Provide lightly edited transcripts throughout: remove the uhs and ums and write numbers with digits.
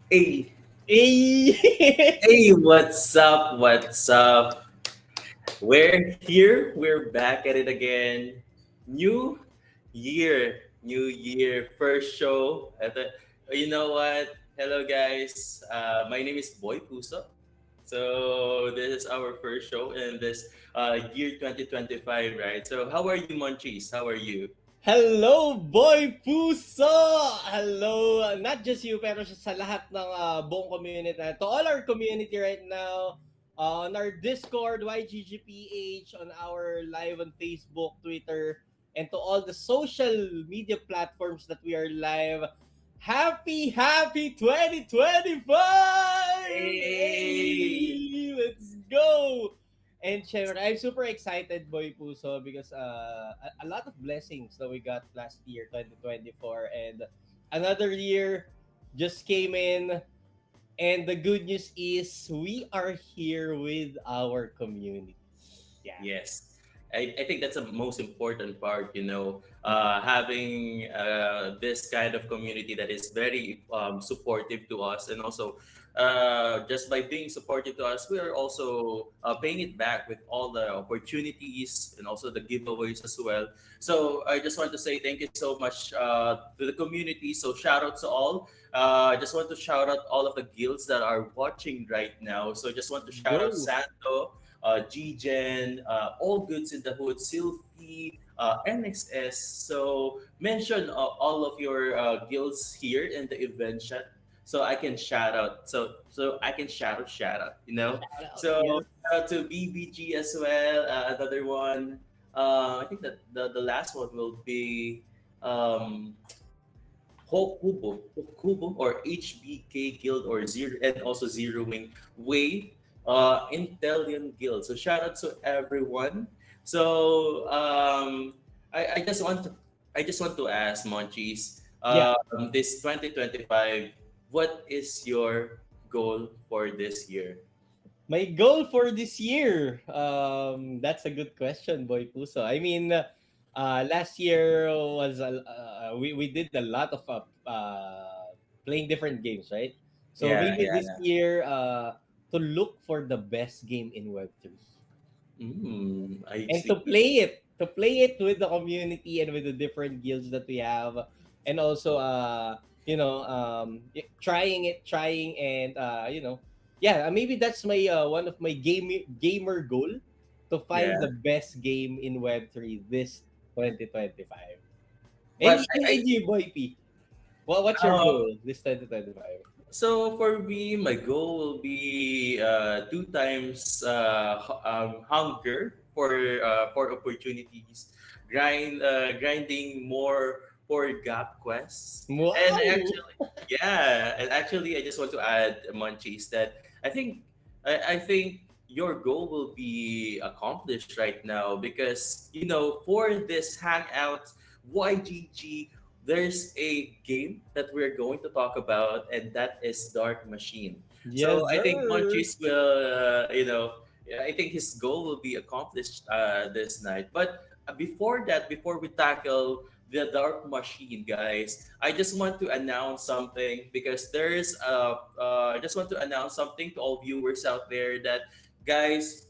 Hey, Hey! hey, what's up? What's up? We're here. We're back at it again. New new year, first show. You know what? Hello, guys. My name is Boy Puso. So this is our first show in this year 2025, right? So how are you, Munchies? How are you? Hello, Boy Puso! Hello, not just you, pero sa lahat ng buong community. To all our community right now, on our Discord, YGGPH, on our live on Facebook, Twitter, and to all the social media platforms that we are live. Happy 2025! Hey! Hey, let's go! And syempre, I'm super excited, Boy Puso, because a lot of blessings that we got last year, 2024, and another year just came in. And the good news is we are here with our community. Yeah. Yes. I think that's the most important part, having this kind of community that is very supportive to us. And also, just by being supportive to us, we are also paying it back with all the opportunities and also the giveaways as well. So I just want to say thank you so much to the community. So shout out to all. I just want to shout out all of the guilds that are watching right now. So just want to shout out Go. Santo, G-Gen, All Goods in the Hood, Sylphie, MXS. So mention all of your guilds here in the event chat, so I can shout out. So I can shout out. Shout out. So Yes. shout out to BBG as well. Another one. I think that the last one will be um, Hokubo or HBK Guild or Zero, and also Zero Wing Way Intellion Guild. So shout out to everyone. So I just want to ask Monchis, Yeah. this 2025, what is your goal for this year? My goal for this year. That's a good question, Boy Puso. I mean, last year was we did a lot of playing different games, right? So Yeah, maybe yeah. this year, to look for the best game in Web 3 I and see. to play it with the community and with the different guilds that we have, and also trying and yeah, maybe that's my one of my gamer goal, to find Yeah. the best game in Web 3 this 2025. And, But and you, Boy P, what's your um, goal this 2025? So for me, my goal will be two times hunger for opportunities, grinding more for gap quests, and Wow. actually, yeah, and actually, I just want to add, Munchies, that I think your goal will be accomplished right now because for this hangout YGG, there's a game that we're going to talk about, and that is Dark Machine. So Yes, I think sir. Monchis will, I think his goal will be accomplished this night. But before we tackle the Dark Machine, guys, I just want to announce something because I just want to announce something to all viewers out there that, guys,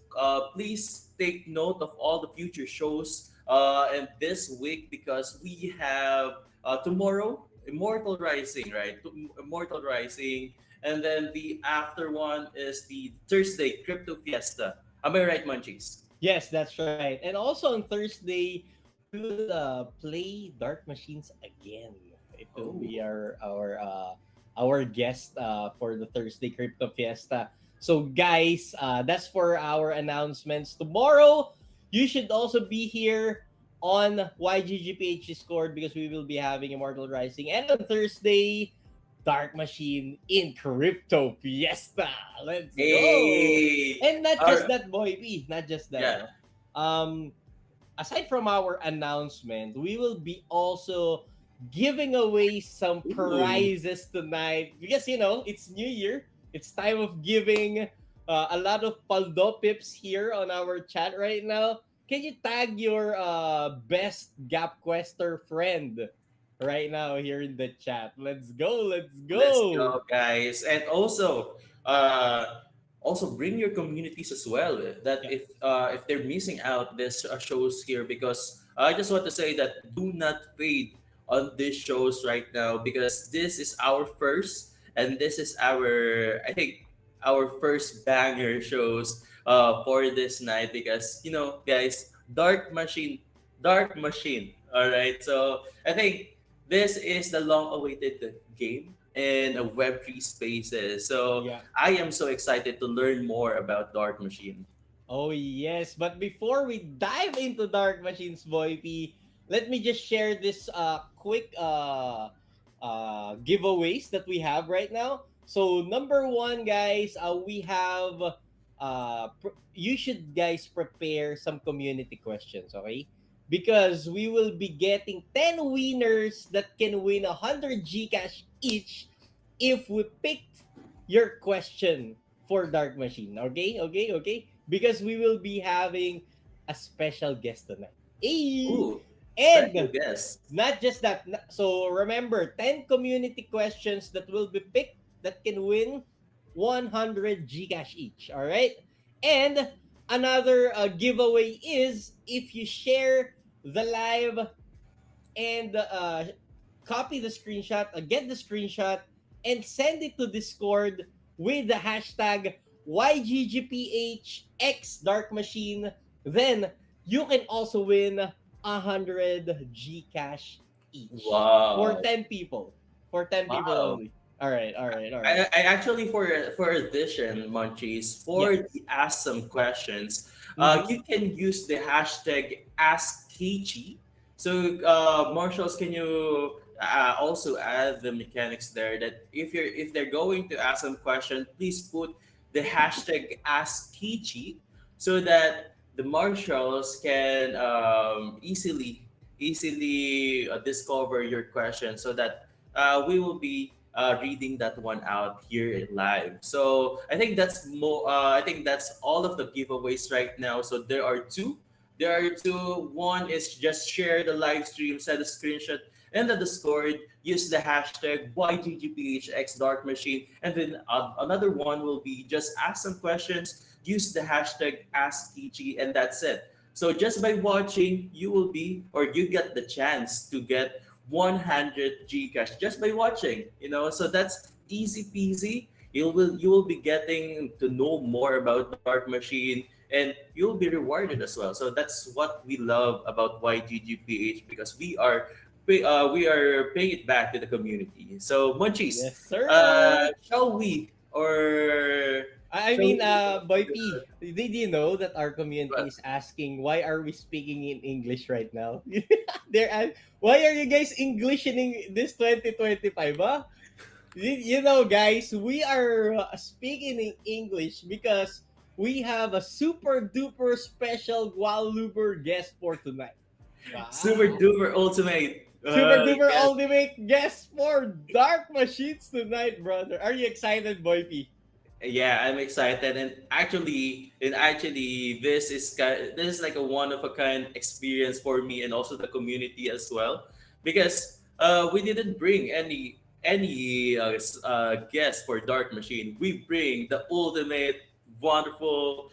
please take note of all the future shows and this week because we have tomorrow Immortal Rising, right? Immortal Rising, and then the after one is the Thursday Crypto Fiesta. Am I right, Munchies? Yes, that's right. And also on Thursday, we will play Dark Machines again. It will Oh. be our guest for the Thursday Crypto Fiesta. So guys, that's for our announcements. Tomorrow, you should also be here on YGGPH Discord because we will be having Immortal Rising. And on Thursday, Dark Machine in Crypto Fiesta. Let's go! Hey. And not just Our, that, Boy P. Not just that. yeah. No? Um, Aside from our announcement, we will be also giving away some Ooh. prizes tonight because it's New Year. It's time of giving. A lot of Paldo pips here on our chat right now. Can you tag your best Gap Quester friend right now here in the chat. Let's go, let's Let's go. go, guys. And also bring your communities as well. That Yeah. if they're missing out this shows here, because I just want to say that do not fade on these shows right now, because this is our first, and this is our, I think, our first banger shows for this night, because guys, Dark Machine. All right, so I think this is the long-awaited game in a Web3 spaces. So Yeah. I am so excited to learn more about Dark Machine. Oh yes, but before we dive into Dark Machines, Boy P, let me just share this quick giveaways that we have right now. So number one, guys, we have you should guys prepare some community questions, okay? Because we will be getting 10 winners that can win 100 Gcash each if we picked your question for Dark Machine. Okay, okay, okay. Because we will be having a special guest tonight. Hey! Ooh, special And guest. not just that. So remember, 10 community questions that will be picked that can win 100 Gcash each. All right. And another giveaway is if you share the live and copy the screenshot, get the screenshot, and send it to Discord with the hashtag YGGPHX Dark Machine. Then you can also win 100 Gcash each for Wow. 10 people. For 10 people Wow. only. All right, all right, all right. I actually, for addition, Munchies, Yeah. for the ask some questions, Mm-hmm. you can use the hashtag Ask Keiichi. So, Marshalls, can you also add the mechanics there, that if they're going to ask some question, please put the hashtag Ask Keiichi, so that the marshals can easily discover your question, so that we will be reading that one out here in live. So I think that's more. I think that's all of the giveaways right now. So there are two. There are two. One is just share the live stream, send a screenshot, and the Discord. Use the hashtag YGGPHX Dark Machine, and then another one will be just ask some questions. Use the hashtag AskTG, and that's it. So just by watching, you will be, or you get the chance to get 100 Gcash just by watching. So that's easy peasy. You will be getting to know more about Dark Machine, and you'll be rewarded as well. So that's what we love about YGGPH, because we are paying it back to the community. So Munchies, Yes, sir. shall we, or I shall mean, we? Boy P, did you know that our community But is asking why are we speaking in English right now? Why are you guys Englishening this 2025, huh? You know, guys, we are speaking in English because we have a super duper special Guadalupe guest for tonight. super Wow. duper ultimate. Super duper Yes. ultimate guest for Dark Machines tonight, brother. Are you excited, Boy P? Yeah, I'm excited, and actually, this is like a one of a kind experience for me, and also the community as well, because we didn't bring any guest for Dark Machine. We bring the ultimate, wonderful,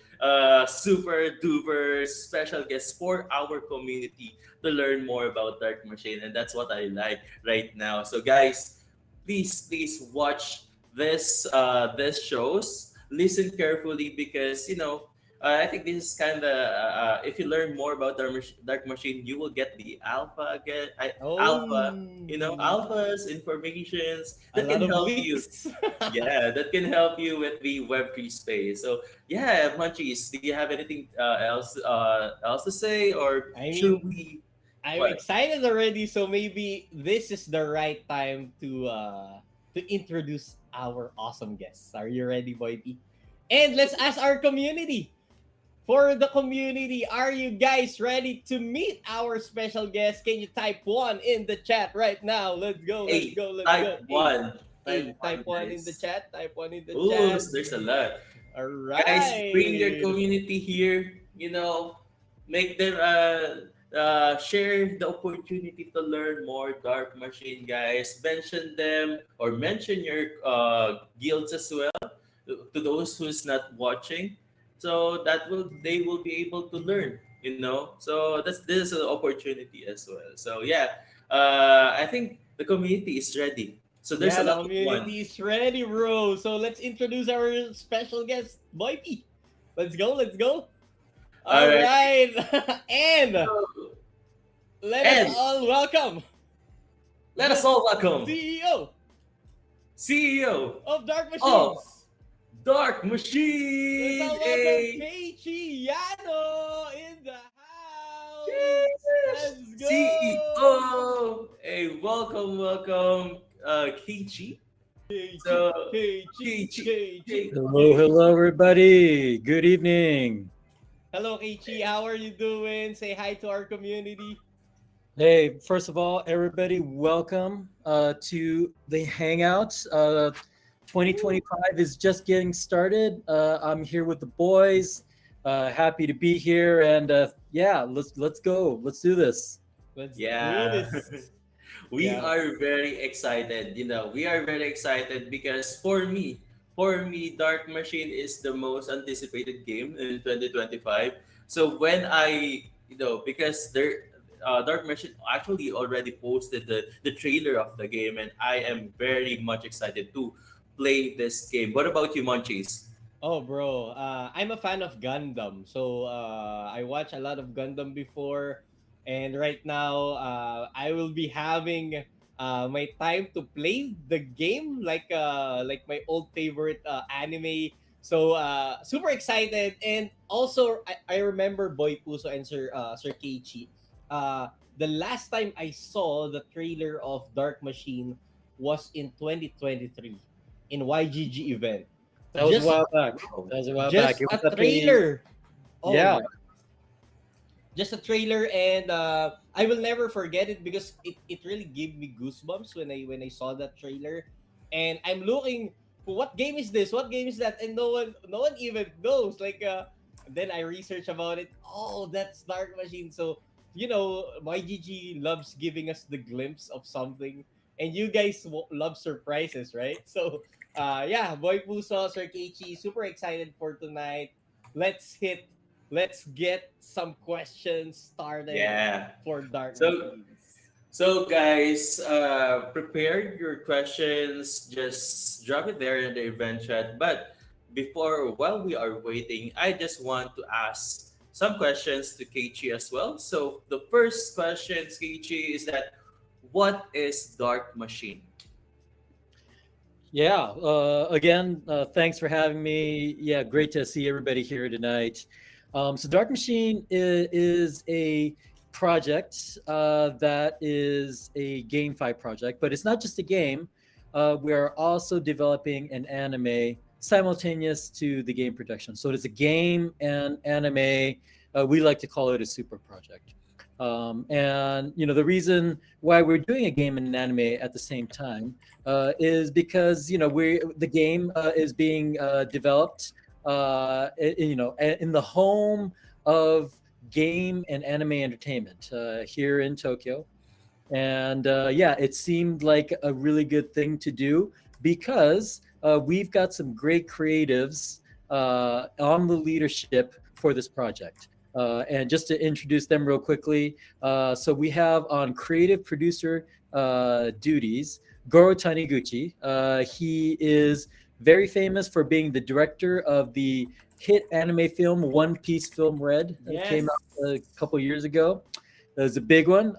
super duper special guest for our community to learn more about Dark Machine, and that's what I like right now. So, guys, please watch this shows. Listen carefully, because I think this is kind of if you learn more about Dark Machine, you will get the alpha again. Alpha, Oh, alphas, informations a that can lot of help you. leaks. Yeah, that can help you with the Web3 space. So yeah, Munchies, do you have anything else to say, or I should mean, we? I'm What? excited already, so maybe this is the right time to introduce our awesome guests. Are you ready, Boy P? And let's ask our community. For the community, are you guys ready to meet our special guest? Can you type one in the chat right now? Let's go, let's Hey, go, let's go. type Hey, one. Type hey, one, type one in the guys. chat, type one in the Ooh, chat. so there's a lot. All Guys, bring your right. community here. Make them. share the opportunity to learn more Dark Machine, guys. Mention them or mention your guilds as well to those who's not watching, so that will they will be able to learn. So this is an opportunity as well. So yeah, I think the community is ready. So there's Yeah, a the lot of one. community is ready, bro. So let's introduce our special guest, Boypy. Let's go, let's go. All All right. right. And So, let us and all welcome let us the all welcome CEO CEO of Dark of Machines. Dark Let's Machine. all welcome A Keiichi Yano in the house. Cheers! Let's go. CEO. Hey, welcome, Keiichi. Keiichi, So, Keiichi, Keiichi, Keiichi, hey, Hello, hello, Keiichi. everybody. Good evening. Hello, Keiichi. How are you doing? Say hi to our community. Hey, first of all, everybody, welcome to the Hangouts. Woo. 2025 is just getting started. I'm here with the boys. Happy to be here, and yeah, let's go. Let's do this. Let's do yeah. this. We Yeah. are very excited. We are very excited because for me, Dark Machine is the most anticipated game in 2025. So when because Dark Machine actually already posted the trailer of the game, and I am very much excited to play this game. What about you, Munchies? Oh, bro. I'm a fan of Gundam. So I watched a lot of Gundam before. And right now, I will be having my time to play the game like my old favorite anime. So super excited. And also, I remember Boy Puso and Sir Keiichi. The last time I saw the trailer of Dark Machine was in 2023 in YGG event. That was a Just while back. Wow. That was a while back. just It a was at the trailer. Oh yeah. my, just a trailer, and I will never forget it because it really gave me goosebumps when I saw that trailer. And I'm looking, what game is this? What game is that? And no one even knows. Then I research about it. Oh, that's Dark Machine. So YGG loves giving us the glimpse of something, and you guys love surprises, right? So yeah, Boy Puso, Sir Keiichi, super excited for tonight. Let's hit let's get some questions started Yeah. for Dark So Machines. So, guys, prepare your questions. Just drop it there in the event chat. But while we are waiting, I just want to ask some questions to Keiichi as well. So, the first question, Keiichi, is that what is Dark Machine? Yeah. Again, thanks for having me. Yeah, great to see everybody here tonight. So, Dark Machine is a project that is a GameFi project, but it's not just a game. We are also developing an anime simultaneous to the game production. So, it is a game and anime. We like to call it a super project. And the reason why we're doing a game and an anime at the same time is because we the game is being developed in the home of game and anime entertainment here in Tokyo. And yeah, it seemed like a really good thing to do because we've got some great creatives on the leadership for this project. And just to introduce them real quickly, so we have on creative producer duties Goro Taniguchi. He is very famous for being the director of the hit anime film One Piece Film Red that came Yes. out a couple years ago. That was a big one.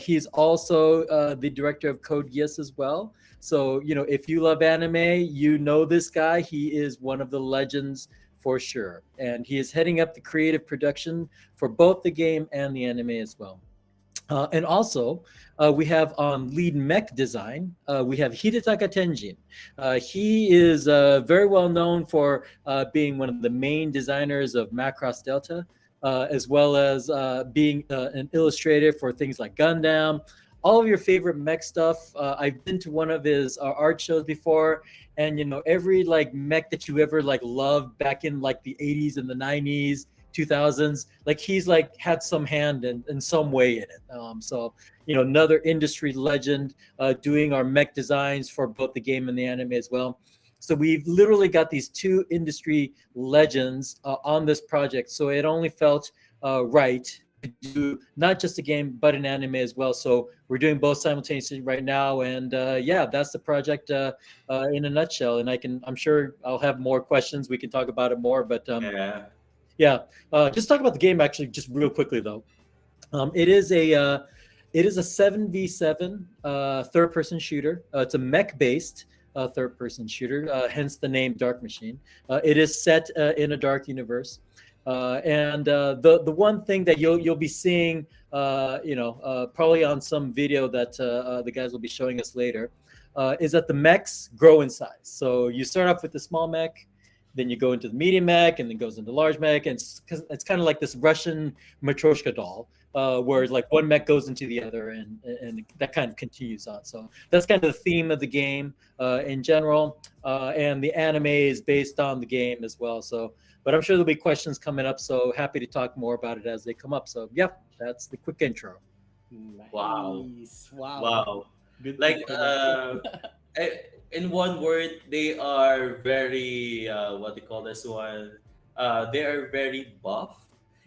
He's also the director of Code Geass as well. So, if you love anime, you know this guy. He is one of the legends for sure. And he is heading up the creative production for both the game and the anime as well. And also, we have on lead mech design, we have Hidetaka Tenjin. He is very well known for being one of the main designers of Macross Delta, as well as being an illustrator for things like Gundam, all of your favorite mech stuff. I've been to one of his art shows before, and every like mech that you ever like loved back in like the 80s and the 90s, 2000s. Like he's like had some hand in some way in it. So another industry legend doing our mech designs for both the game and the anime as well. So we've literally got these two industry legends on this project. So it only felt right to do not just a game but an anime as well. So we're doing both simultaneously right now, and yeah, that's the project in a nutshell. And I'm sure I'll have more questions. We can talk about it more, but Yeah. yeah, just talk about the game actually, just real quickly though. It is a 7v7 third-person shooter. It's a mech-based third-person shooter, hence the name Dark Machine. It is set in a dark universe, and the one thing that you'll be seeing, probably on some video that the guys will be showing us later, is that the mechs grow in size. So you start off with the small mech, then you go into the medium mech, and then goes into large mech, and it's kind of like this Russian Matryoshka doll, where like one mech goes into the other, and that kind of continues on. So that's kind of the theme of the game in general, and the anime is based on the game as well. So, but I'm sure there'll be questions coming up. So happy to talk more about it as they come up. So yeah, that's the quick intro. Wow. Nice. Wow. Wow. Good Like introduction. in one word, they are very what do you call this one? They are very buff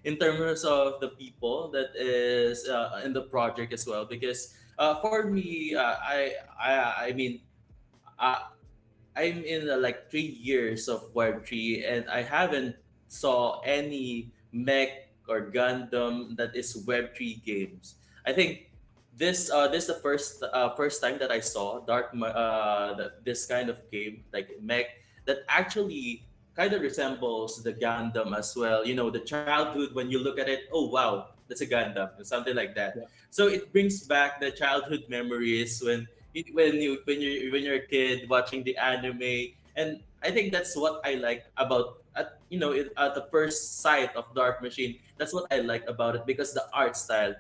in terms of the people that is in the project as well. Because for me, I mean, uh, I'm in like 3 years of Web3, and I haven't saw any mech or Gundam that is Web3 games. I think this the first time that I saw this kind of game like mech that actually kind of resembles the Gundam as well. You know, the childhood when you look at it, oh wow, that's a Gundam or something like that. Yeah. So it brings back the childhood memories when you're a kid watching the anime, and I think that's what I like about at the first sight of Dark Machine. That's what I like about it because the art style.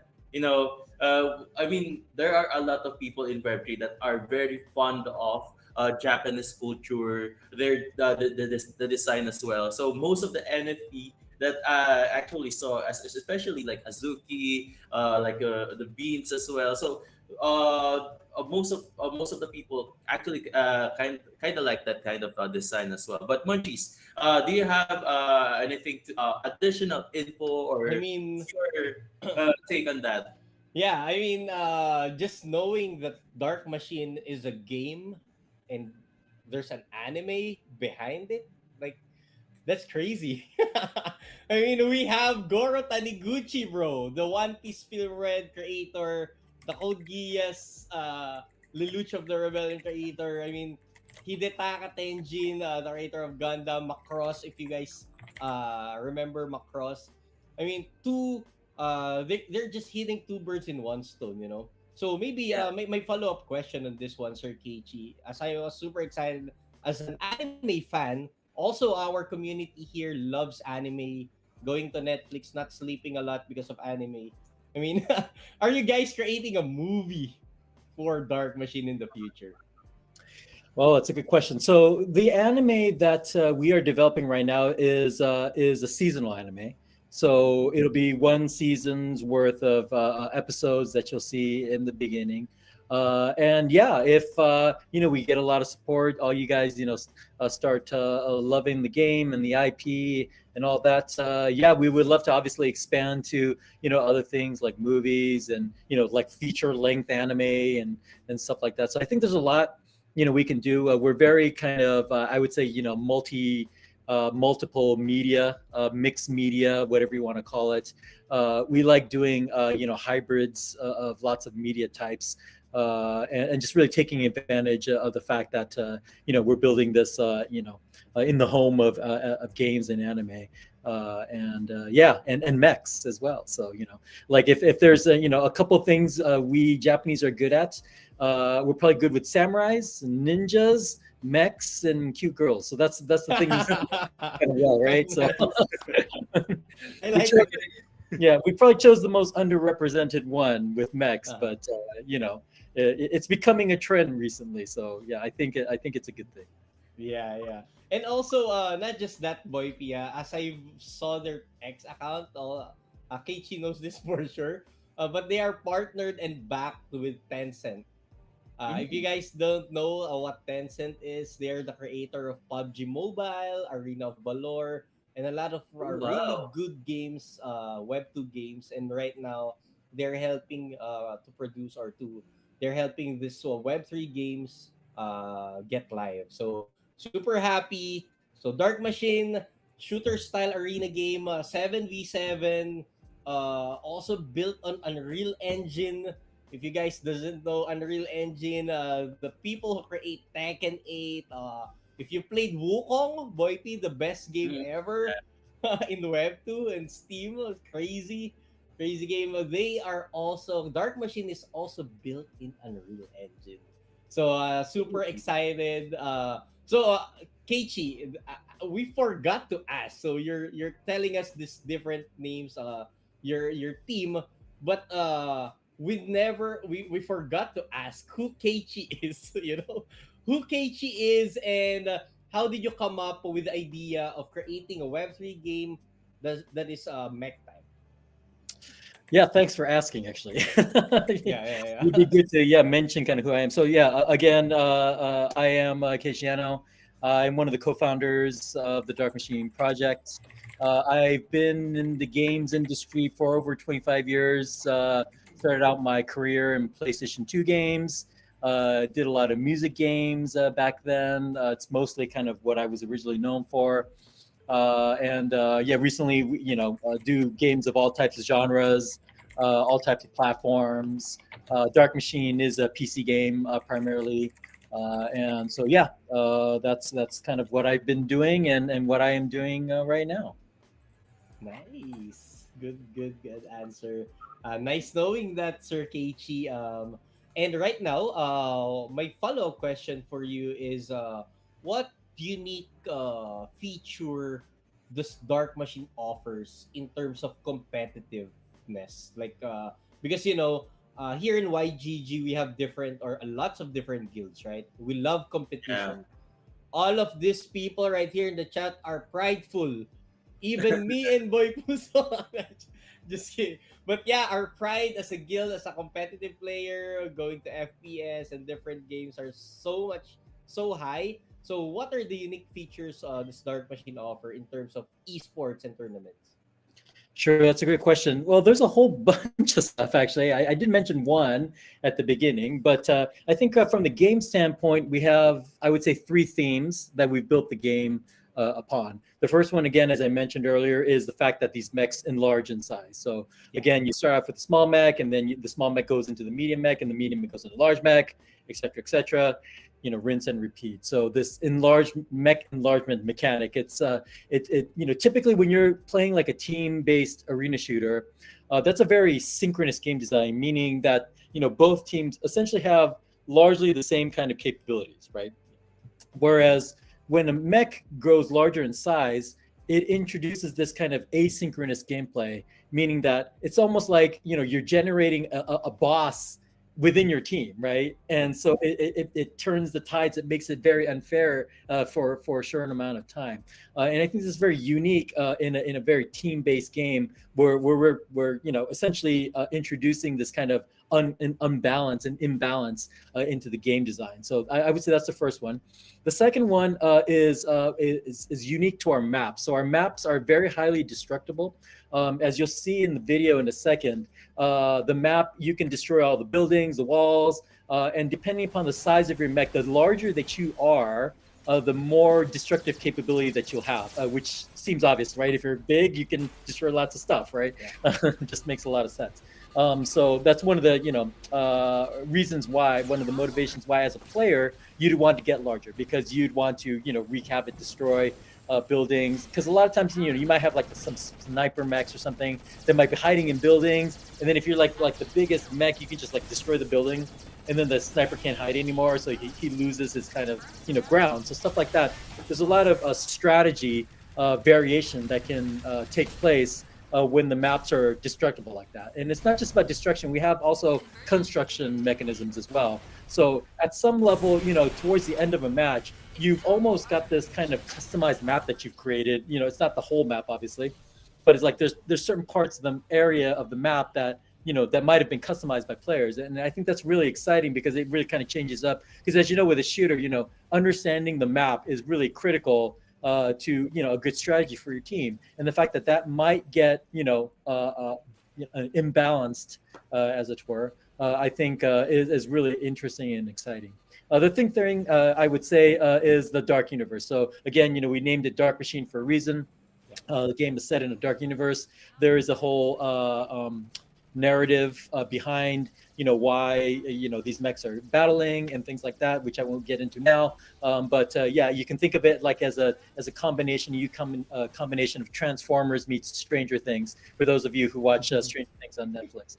I mean, there are a lot of people in Web3 that are very fond of Japanese culture, the design as well. So most of the NFT that I actually saw, especially like Azuki, the beans as well. So most of the people actually kind of like that kind of design as well. But Munchies, do you have anything to additional info I or mean, your take on that? yeah, I mean, just knowing that Dark Machine is a game and there's an anime behind it, like that's crazy. I mean, we have Goro Taniguchi, bro, the One Piece Film Red creator, the Code Geass, Lelouch of the Rebellion creator. I mean, Hidetaka Tenjin, the creator of Gundam, Macross, if you guys remember Macross. I mean, they're just hitting two birds in one stone, you know? So maybe Yeah. my follow-up question on this one, Sir Keiichi, as I was super excited as an anime fan, also our community here loves anime, going to Netflix, not sleeping a lot because of anime. I mean, are you guys creating a movie for Dark Machine in the future? Well, that's a good question. So the anime that we are developing right now is a seasonal anime. So it'll be one season's worth of episodes that you'll see in the beginning. And yeah, if we get a lot of support, all you guys start loving the game and the IP and all that. Yeah, we would love to obviously expand to other things like movies and like feature length anime and stuff like that. So I think there's a lot we can do. We're very kind of I would say multiple media, mixed media, whatever you want to call it. We like doing hybrids of lots of media types, and just really taking advantage of the fact that we're building this in the home of games and anime. And mechs as well. So like if there's a couple things we Japanese are good at, we're probably good with samurais, ninjas, mechs, and cute girls. So that's the thing you see kind of well, right? So I like chose, it. yeah, we probably chose the most underrepresented one with mechs, but it's becoming a trend recently. So yeah, I think it's a good thing. Yeah, yeah. And also, not just that, Boy Pia, as I saw their X account, Keiichi knows this for sure, but they are partnered and backed with Tencent. If you Mm. guys don't know what Tencent is, they're the creator of PUBG Mobile, Arena of Valor, and a lot of Oh, really wow. good games, Web 2 games. And right now, they're helping to produce or to they're helping this Web 3 games get live. So super happy. So Dark Machine shooter style arena game, 7v7, also built on Unreal Engine. If you guys doesn't know Unreal Engine, the people who create Tekken 8, if you played Wukong, Boy P, the best game Mm. ever in Web 2 and Steam, crazy, crazy game. They are also Dark Machine is also built in Unreal Engine. So super excited. Keiichi, we forgot to ask. So you're telling us these different names, your team, but we forgot to ask who Keiichi is. Who Keiichi is, and how did you come up with the idea of creating a Web3 game that is mech type? Yeah, thanks for asking. Actually, Yeah, yeah, it'd be good to mention kind of who I am. So again, I am Keiichi Yano. I'm one of the co-founders of the Dark Machine project. I've been in the games industry for over 25 years. Started out my career in PlayStation 2 games. Did a lot of music games back then. It's mostly kind of what I was originally known for. And recently, do games of all types of genres, all types of platforms. Dark Machine is a PC game primarily, and so that's kind of what I've been doing and what I am doing right now. Nice. Good answer. Nice knowing that, Sir Keiichi. And right now, my follow-up question for you is, what unique feature does Dark Machine offers in terms of competitiveness? Like, because here in YGG we have different or lots of different guilds, right? We love Yeah. competition. All of these people right here in the chat are prideful. Even me and Boy Puso. Just kidding. But yeah, our pride as a guild, as a competitive player, going to FPS and different games are so high. So, what are the unique features this Dark Machine offer in terms of esports and tournaments? Sure, that's a great question. Well, there's a whole bunch of stuff actually. I did mention one at the beginning, but I think from the game standpoint, we have, I would say, three themes that we've built the game upon. The first one, again, as I mentioned earlier, is the fact that these mechs enlarge in size. So Yeah. again, you start off with the small mech, and then the small mech goes into the medium mech, and the medium mech goes into the large mech, et cetera, et cetera. Rinse and repeat. So this enlarged mech enlargement mechanic, typically when you're playing like a team-based arena shooter, that's a very synchronous game design, meaning that both teams essentially have largely the same kind of capabilities, right? Whereas when a mech grows larger in size, it introduces this kind of asynchronous gameplay, meaning that it's almost like you're generating a boss within your team, right? And so it turns the tides. It makes it very unfair for a short amount of time. And I think this is very unique in a very team based game where we're essentially introducing this kind of unbalance and imbalance into the game design. So I would say that's the first one. The second one is unique to our maps. So our maps are very highly destructible. As you'll see in the video in a second, the map, you can destroy all the buildings, the walls, and depending upon the size of your mech, the larger that you are, the more destructive capability that you'll have, which seems obvious, right? If you're big, you can destroy lots of stuff, right? Yeah. It just makes a lot of sense. So that's one of the reasons why, one of the motivations why, as a player, you'd want to get larger, because you'd want to wreak havoc, destroy buildings, because a lot of times you might have like some sniper mechs or something that might be hiding in buildings, and then if you're like the biggest mech, you can just like destroy the building, and then the sniper can't hide anymore, so he loses his kind of ground. So stuff like that. There's a lot of strategy variation that can take place when the maps are destructible like that. And it's not just about destruction. We have also construction mechanisms as well. So at some level, towards the end of a match, you've almost got this kind of customized map that you've created. It's not the whole map, obviously, but it's like there's certain parts of the area of the map that that might have been customized by players. And I think that's really exciting because it really kind of changes up. Because as you know, with a shooter, understanding the map is really critical to a good strategy for your team. And the fact that might get imbalanced, as it were, I think is really interesting and exciting. The thing I would say is the Dark Universe. So again, we named it Dark Machine for a reason. The game is set in a dark universe. There is a whole narrative behind why these mechs are battling and things like that, which I won't get into now. But you can think of it like as a combination combination of Transformers meets Stranger Things, for those of you who watch Stranger Things on Netflix.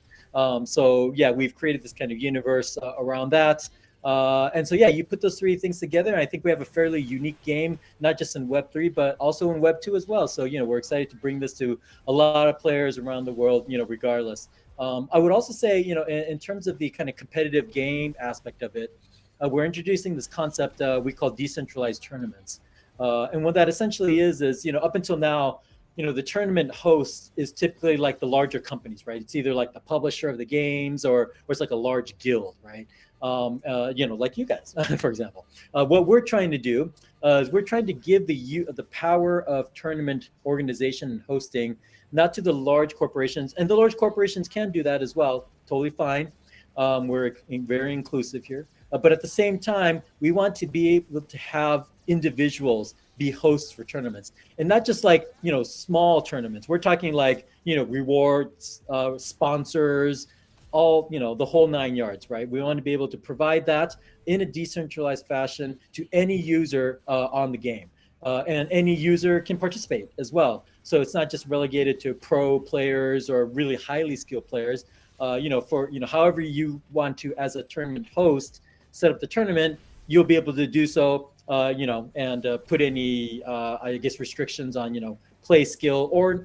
We've created this kind of universe around that. And so, you put those three things together, and I think we have a fairly unique game, not just in Web3, but also in Web2 as well. So, we're excited to bring this to a lot of players around the world, regardless. I would also say, in terms of the kind of competitive game aspect of it, we're introducing this concept we call decentralized tournaments. And what that essentially is up until now, the tournament host is typically like the larger companies, right? It's either like the publisher of the games or it's like a large guild, right? Like you guys, for example. What we're trying to do is we're trying to give the power of tournament organization and hosting not to the large corporations, and the large corporations can do that as well, totally fine. We're very inclusive here, but at the same time, we want to be able to have individuals be hosts for tournaments, and not just like small tournaments. We're talking like rewards, sponsors, all the whole 9 yards, right? We want to be able to provide that in a decentralized fashion to any user on the game, and any user can participate as well. So it's not just relegated to pro players or really highly skilled players. For however you want to, as a tournament host, set up the tournament, you'll be able to do so. And put any I guess restrictions on play skill, or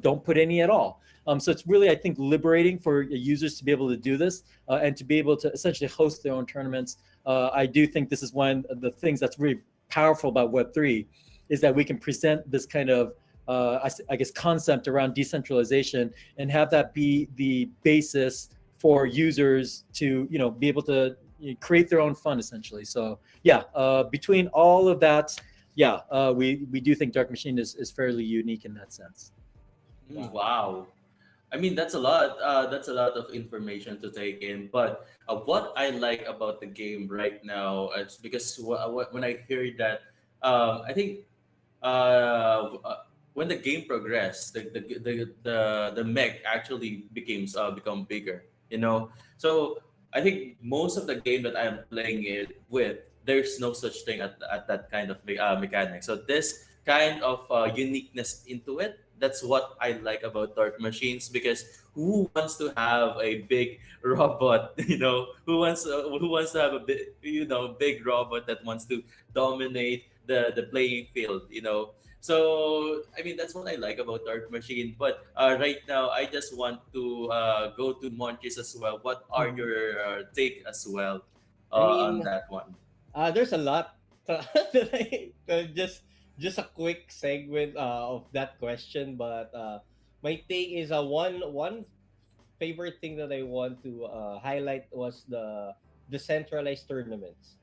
don't put any at all. So it's really, I think, liberating for users to be able to do this and to be able to essentially host their own tournaments. I do think this is one of the things that's really powerful about Web3, is that we can present this kind of I guess concept around decentralization and have that be the basis for users to be able to create their own fun, essentially. So between all of that, we do think Dark Machine is fairly unique in that sense. Wow. I mean, that's a lot. That's a lot of information to take in. But what I like about the game right now is because when I hear that, I think when the game progressed, the mech actually become bigger. So I think most of the game that I'm playing it with, there's no such thing at that kind of mechanic. So this kind of uniqueness into it, that's what I like about Dark Machines, because who wants to have a big robot? Who wants to have a big robot that wants to dominate the playing field? So I mean, that's what I like about Dark Machine. But right now, I just want to go to Monchis as well. What are your take as well I on mean, that one? there's a lot. Just a quick segment of that question, but my take is one favorite thing that I want to highlight was the decentralized tournaments.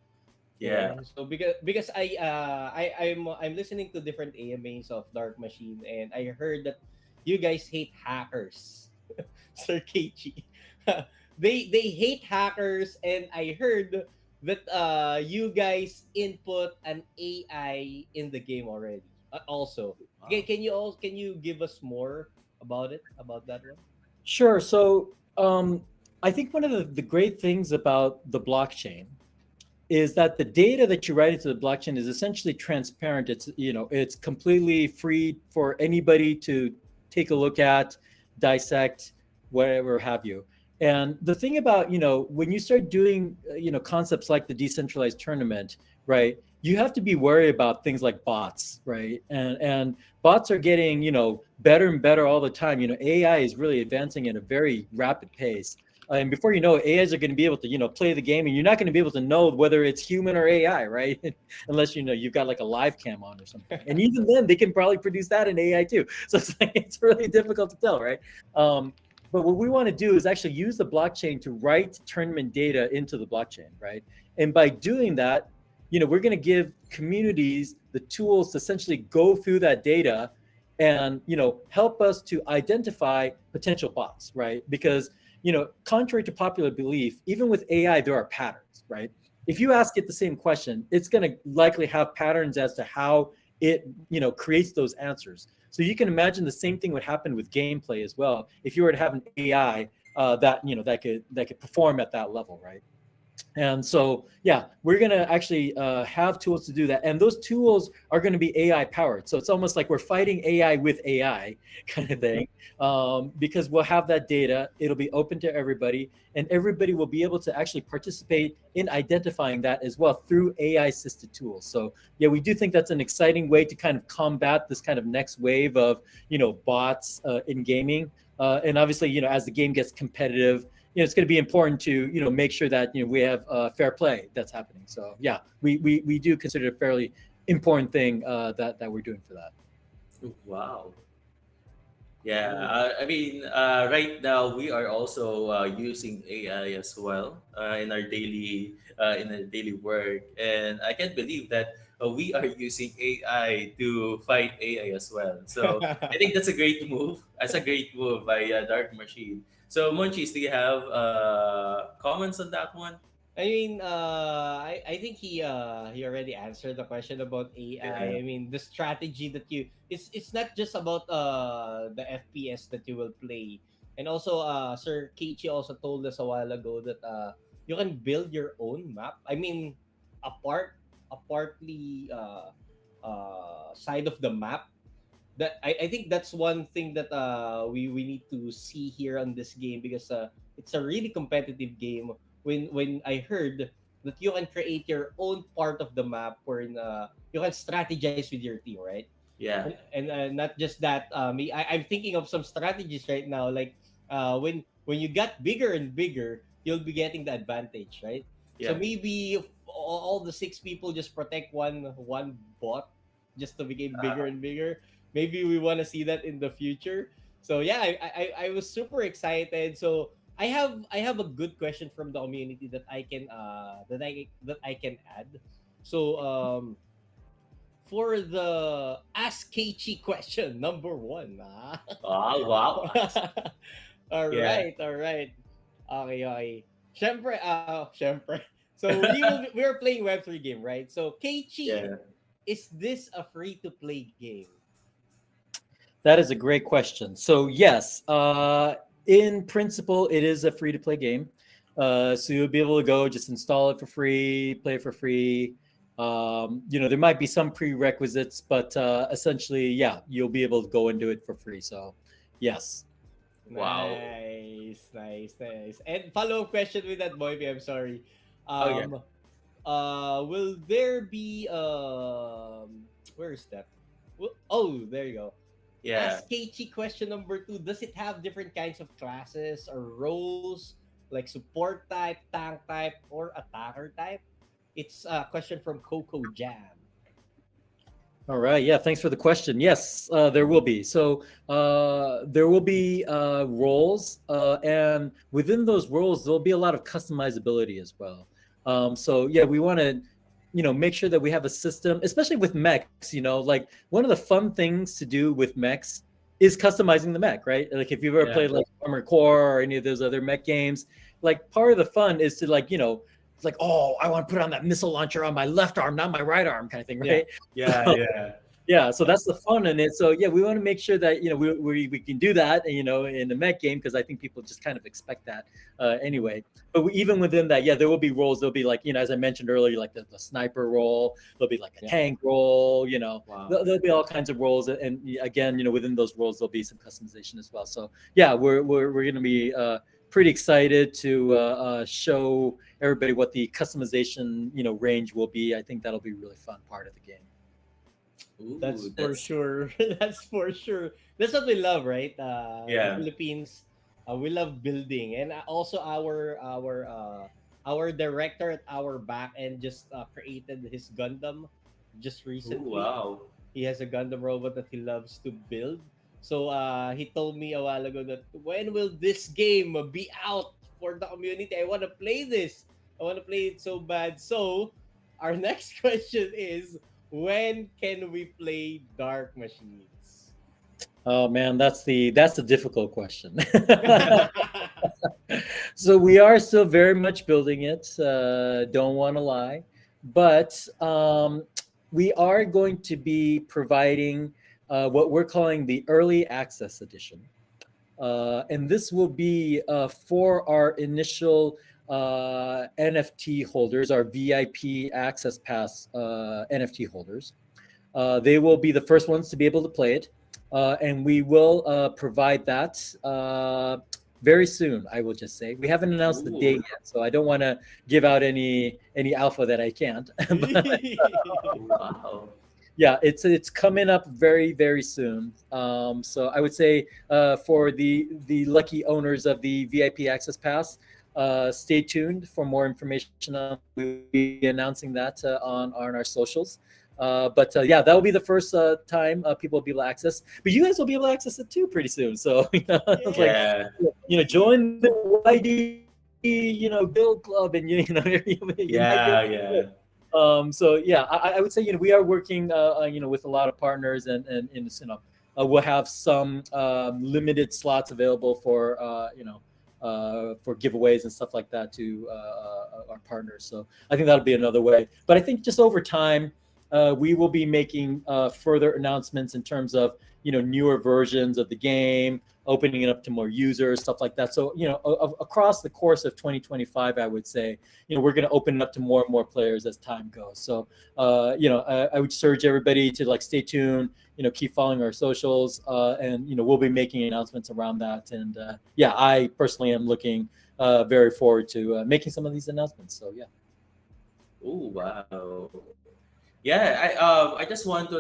Yeah. So because I'm listening to different AMAs of Dark Machine, and I heard that you guys hate hackers, Sir Keiichi. They hate hackers, and I heard that you guys input an AI in the game already. Also, Wow. can you give us more about that one? Sure. So I think one of the great things about the blockchain is that the data that you write into the blockchain is essentially transparent. It's completely free for anybody to take a look at, dissect, whatever have you. And the thing about when you start doing concepts like the decentralized tournament, right? you have to be worried about things like bots, right? And bots are getting, better and better all the time. AI is really advancing at a very rapid pace. And before you know it, AIs are going to be able to, play the game, and you're not going to be able to know whether it's human or AI, right? Unless you've got like a live cam on or something. And even then, they can probably produce that in AI too. So it's like it's really difficult to tell, right? But what we want to do is actually use the blockchain to write tournament data into the blockchain, right? And by doing that, we're going to give communities the tools to essentially go through that data and, help us to identify potential bots, right? Because, contrary to popular belief, even with AI, there are patterns, right? If you ask it the same question, it's going to likely have patterns as to how it, creates those answers. So you can imagine the same thing would happen with gameplay as well. If you were to have an AI that could perform at that level, right? And so, yeah, we're going to actually have tools to do that. And those tools are going to be AI powered. So it's almost like we're fighting AI with AI kind of thing, because we'll have that data. It'll be open to everybody, and everybody will be able to actually participate in identifying that as well through AI assisted tools. So, yeah, we do think that's an exciting way to kind of combat this kind of next wave of, bots in gaming. And obviously, as the game gets competitive, it's going to be important to make sure that we have fair play that's happening. So yeah, we do consider it a fairly important thing that we're doing for that. Wow. Yeah, I mean, right now we are also using AI as well in our daily work, and I can't believe that we are using AI to fight AI as well. So I think that's a great move. That's a great move by Dark Machine. So Monchis, do you have comments on that one? I mean, I think he already answered the question about AI. Yeah, I mean, the strategy that it's not just about the FPS that you will play, and also Sir Keiichi also told us a while ago that you can build your own map. I mean, a part a partly side of the map. That I think that's one thing that we need to see here on this game, because it's a really competitive game. When I heard that you can create your own part of the map wherein you can strategize with your team, right? yeah, And not just that, I'm thinking of some strategies right now, like when you get bigger and bigger, you'll be getting the advantage, right? So yeah. maybe if all the six people just protect one bot just to become bigger Uh, and bigger. Maybe we want to see that in the future. So yeah, I was super excited. So I have a good question from the community that I can add. So for the Ask Keiichi question number one. oh wow, All yeah, right, all right. Okay, okay. Syempre. So we're playing Web3 game, right? So Keiichi, yeah. is this a free to play game? That is a great question. So yes, in principle, it is a free to play game. So you'll be able to go just install it for free, play it for free. There might be some prerequisites, but essentially, yeah, you'll be able to go and do it for free. So yes. Wow. Nice, nice, nice. And follow up question with that, boy. I'm sorry. Oh yeah, Um, will there be where is that? Oh, there you go. yeah. Ask Keiichi question number two. Does it have different kinds of classes or roles, like support type, tank type, or attacker type? It's a question from Coco Jam. All right. Yeah. Thanks for the question. Yes, there will be. So there will be roles, and within those roles, there'll be a lot of customizability as well. So yeah, we want to, make sure that we have a system, especially with mechs. Like one of the fun things to do with mechs is customizing the mech, right? Like if you've ever Yeah. played like Armored Core or any of those other mech games, like part of the fun is to like, it's like, oh, I want to put on that missile launcher on my left arm, not my right arm, kind of thing, Yeah. right? Yeah, yeah, Yeah, so that's the fun in it. So yeah, we want to make sure that we can do that, in the mech game, because I think people just kind of expect that anyway. But even within that, yeah, there will be roles. There'll be like as I mentioned earlier, like the sniper role. There'll be like a Yeah. tank role. Wow. There'll be all kinds of roles, and again, within those roles, there'll be some customization as well. So yeah, we're going to be pretty excited to show everybody what the customization range will be. I think that'll be a really fun part of the game. That's Ooh, for that's sure. That's for sure. That's what we love, right? The yeah. Philippines, we love building, and also our director at our back end just created his Gundam just Ooh, recently. wow. He has a Gundam robot that he loves to build. So he told me a while ago that when will this game be out for the community? I want to play this. I want to play it so bad. So our next question is, when can we play Dark Machines? Oh man, that's the difficult question. So we are still very much building it. Don't want to lie, but we are going to be providing what we're calling the early access edition, and this will be for our initial NFT holders, our VIP access pass NFT holders. They will be the first ones to be able to play it, and we will provide that very soon. I will just say we haven't announced the date Ooh, yet, so I don't want to give out any alpha that I can't. But wow. yeah, it's coming up very soon. So I would say for the lucky owners of the VIP access pass, stay tuned for more information on that. We'll be announcing that on our socials. But yeah, that will be the first time people will be able to access. But you guys will be able to access it too pretty soon. So it's like, Yay! Yeah. join the YGG, guild club, and you might be able Yeah, to do it. yeah. So yeah, I would say we are working with a lot of partners, and we'll have some limited slots available for giveaways and stuff like that to our partners. So I think that'll be another way. But I think just over time, we will be making further announcements in terms of newer versions of the game, opening it up to more users, stuff like that. So across the course of 2025, I would say we're going to open it up to more and more players as time goes. So I would urge everybody to stay tuned, keep following our socials, and we'll be making announcements around that. And yeah, I personally am looking very forward to making some of these announcements. So yeah. Ooh, wow. Yeah, I just want to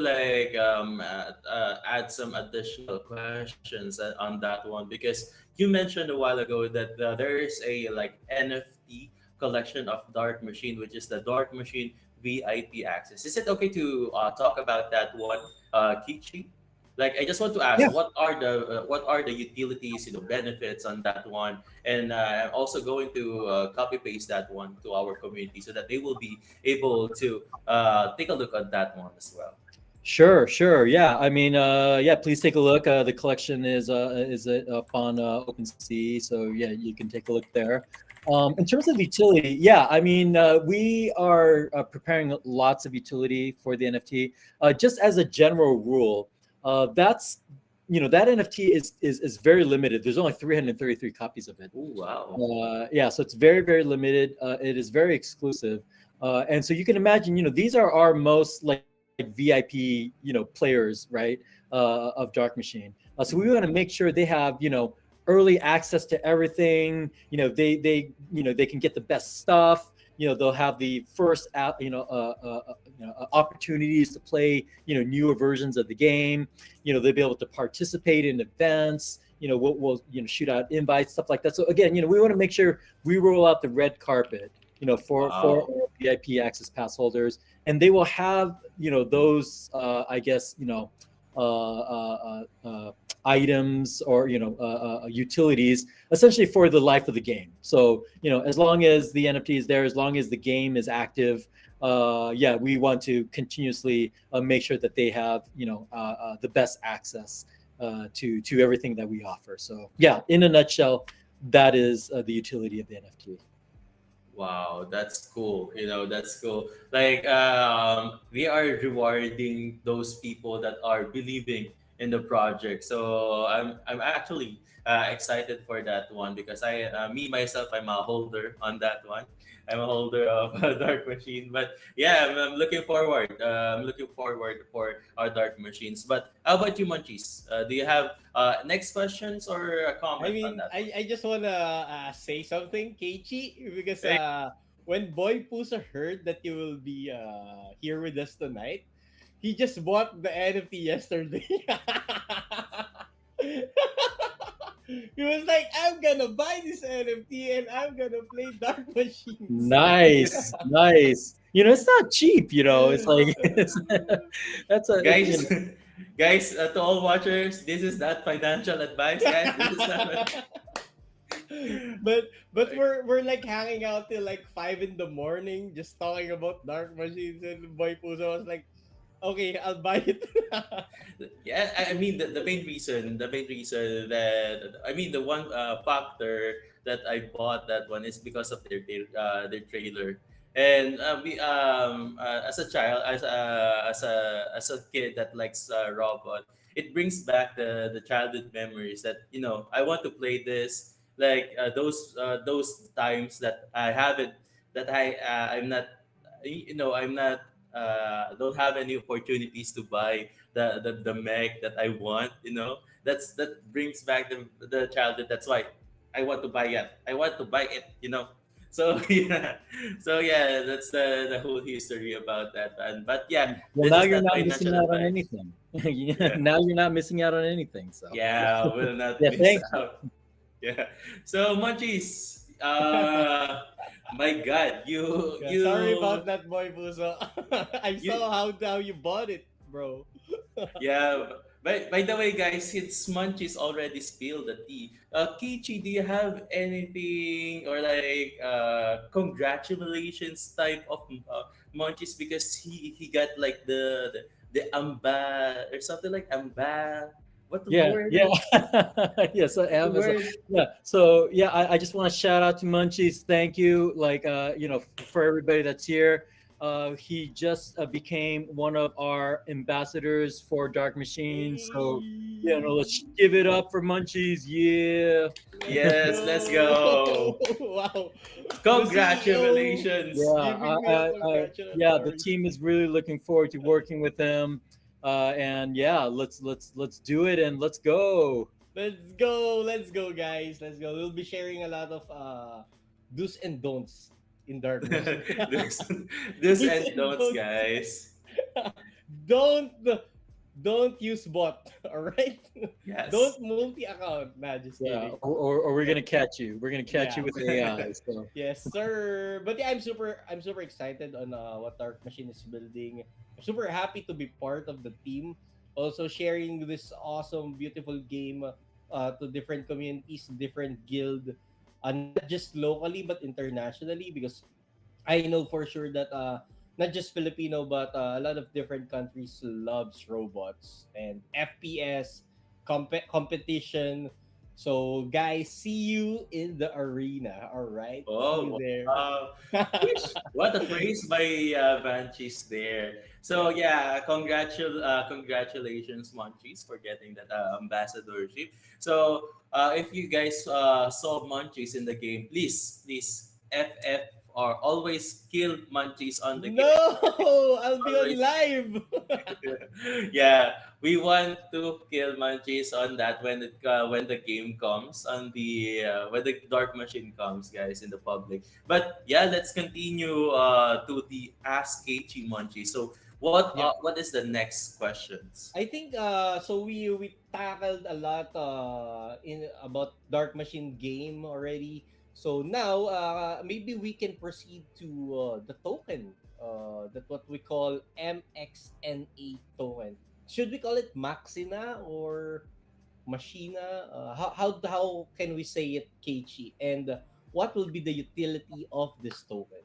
add some additional questions on that one, because you mentioned a while ago that there is a like NFT collection of Dark Machine, which is the Dark Machine VIP access. Is it okay to talk about that one, Kichi? Like, I just want to ask, Yeah. what are the utilities, benefits on that one, and I'm also going to copy paste that one to our community so that they will be able to take a look at that one as well. Sure. Yeah, I mean, yeah. Please take a look. The collection is up on OpenSea, so yeah, you can take a look there. In terms of utility, yeah, I mean, we are preparing lots of utility for the NFT. Just as a general rule, that's that NFT is very limited. There's only 333 copies of it. Oh wow. Yeah, so it's very limited. It is very exclusive, and so you can imagine, these are our most VIP, players, right, of Dark Machine. So we want to make sure they have, early access to everything. They can get the best stuff. They'll have the first, opportunities to play, newer versions of the game. They'll be able to participate in events. We'll shoot out invites, stuff like that. So again, we want to make sure we roll out the red carpet, for Wow. VIP access pass holders, and they will have those I guess items or utilities essentially for the life of the game. So as long as the NFT is there, as long as the game is active, yeah, we want to continuously make sure that they have the best access to everything that we offer. So yeah, in a nutshell, that is the utility of the NFT. Wow, that's cool. That's cool. Like, we are rewarding those people that are believing in the project. So I'm actually excited for that one because me myself, I'm a holder on that one. I'm a holder of a dark machine, but yeah, I'm looking forward. I'm looking forward for our dark machines. But how about you, Munchies? Do you have next questions or a I comment on mean, that one? I just wanna say something, Keiichi, because Hey. when Boy Pusa heard that you will be here with us tonight, he just bought the NFT yesterday. He was like, "I'm gonna buy this NFT and I'm gonna play Dark Machines." Nice, nice. It's not cheap. It's like that's a it, Guys, guys, to all watchers, this is not financial advice, guys. This is not. but we're like hanging out till like 5 in the morning, just talking about Dark Machines, and Boy Pusa was like, "Okay, I'll buy it." Yeah, I mean the main reason that I mean the one factor that I bought that one is because of their trailer. And as a child, as a kid that likes robot, it brings back the childhood memories that I want to play this, like those times that I haven't that I'm not I'm not don't have any opportunities to buy the mech that I want. That brings back the childhood. That's why I want to buy it. I want to buy it. So yeah, that's the whole history about that. But yeah, well, this now is you're not not missing financial out on advice. anything. Yeah, Now you're not missing out on anything. So yeah, will not yeah, miss thank you. out. Yeah. So Munchies, my God, you Yeah, sorry you about that, Boy Pusa. I you saw how you bought it, bro. Yeah. By the way, guys, since Munchies already spilled the tea, Kichi, do you have anything or like congratulations type of Munchies because he got like the amba or something like amba. What the Yeah, word? yeah, yeah. So What the Amazon, word? yeah. So yeah, I just want to shout out to Munchies. Thank you, like for everybody that's here. He just became one of our ambassadors for Dark Machines. So Hey, let's give it up for Munchies. Yeah, let's Yes, let's go! go. Wow, the CEO yeah. Congratulations. giving me a Yeah. The congratulatory. team is really looking forward to working with him. And yeah, let's do it and let's go. Let's go, guys. Let's go. We'll be sharing a lot of do's and don'ts in Dark Machine. This this Do's and and don'ts, don'ts. guys. don't don't use bot. All right. Yes. Don't multi account. Nah, just Yeah, kidding. or we're gonna catch you. We're gonna catch you Yeah. with AI. So Yes, sir. But yeah, I'm super excited on what Dark Machine is building. I'm super happy to be part of the team. Also sharing this awesome, beautiful game to different communities, different guild, not just locally but internationally. Because I know for sure that not just Filipino but a lot of different countries loves robots and FPS competition. So guys, see you in the arena. All right, see you Oh, there. wow. Wish. What a phrase by Vanchis there. So yeah, congratulations, Munchies, for getting that ambassadorship. So if you guys saw Munchies in the game, please FF or always kill Munchies on the game. No, I'll be on Always. live. Yeah, we want to kill Munchies on that when the game comes on the when the dark machine comes, guys, in the public. But yeah, let's continue to the Ask Keiichi Munchies. So Yeah. what is the next questions? I think so we tackled a lot in about Dark Machine game already. So now maybe we can proceed to the token that what we call MXNA token. Should we call it Maxina or Machina? How can we say it, Keiichi? And what will be the utility of this token?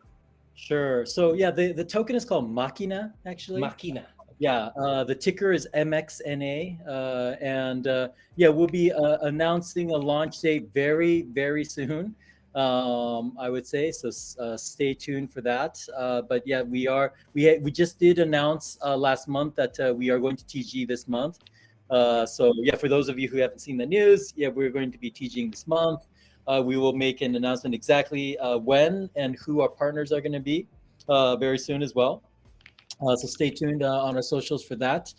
sure. So yeah, the token is called Machina actually. Machina. Okay. Yeah, the ticker is MXNA, and yeah, we'll be announcing a launch date very soon. I would say so. Stay tuned for that. But yeah, we just did announce last month that we are going to TG this month. So yeah, for those of you who haven't seen the news, yeah, we're going to be teaching this month. We will make an announcement exactly when and who our partners are going to be very soon as well. So stay tuned on our socials for that.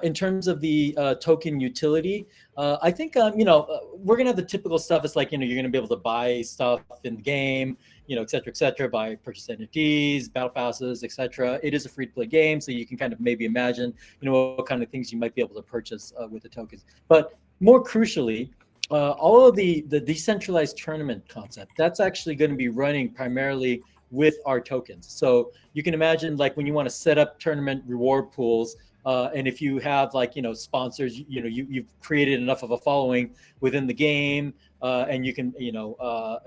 In terms of the token utility, I think we're gonna have the typical stuff. It's like you're gonna be able to buy stuff in the game, et cetera, et cetera. Buy purchase NFTs, battle passes, etc. It is a free to play game, so you can kind of maybe imagine what kind of things you might be able to purchase with the tokens. But more crucially, all of the decentralized tournament concept that's actually going to be running primarily with our tokens. So you can imagine like when you want to set up tournament reward pools, and if you have like sponsors, you've created enough of a following within the game, and you can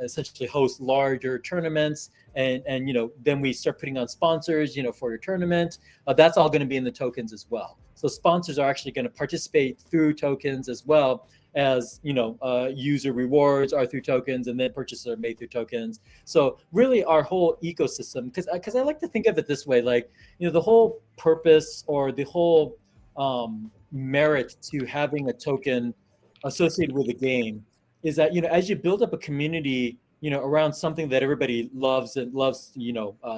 essentially host larger tournaments, and then we start putting on sponsors for your tournament. That's all going to be in the tokens as well. So sponsors are actually going to participate through tokens as well as user rewards are through tokens, and then purchases are made through tokens. So really our whole ecosystem, because I like to think of it this way, like the whole purpose or the whole merit to having a token associated with a game is that as you build up a community around something that everybody loves and loves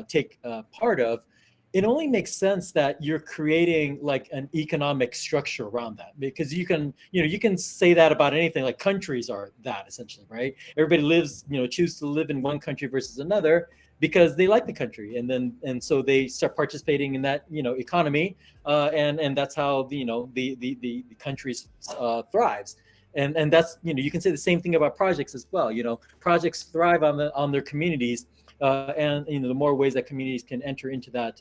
take part of, it only makes sense that you're creating like an economic structure around that, because you can say that about anything. Like countries are that essentially, right? Everybody lives choose to live in one country versus another because they like the country, and so they start participating in that economy, and that's how the countries thrives. And that's you can say the same thing about projects as well. Projects thrive on their communities, and the more ways that communities can enter into that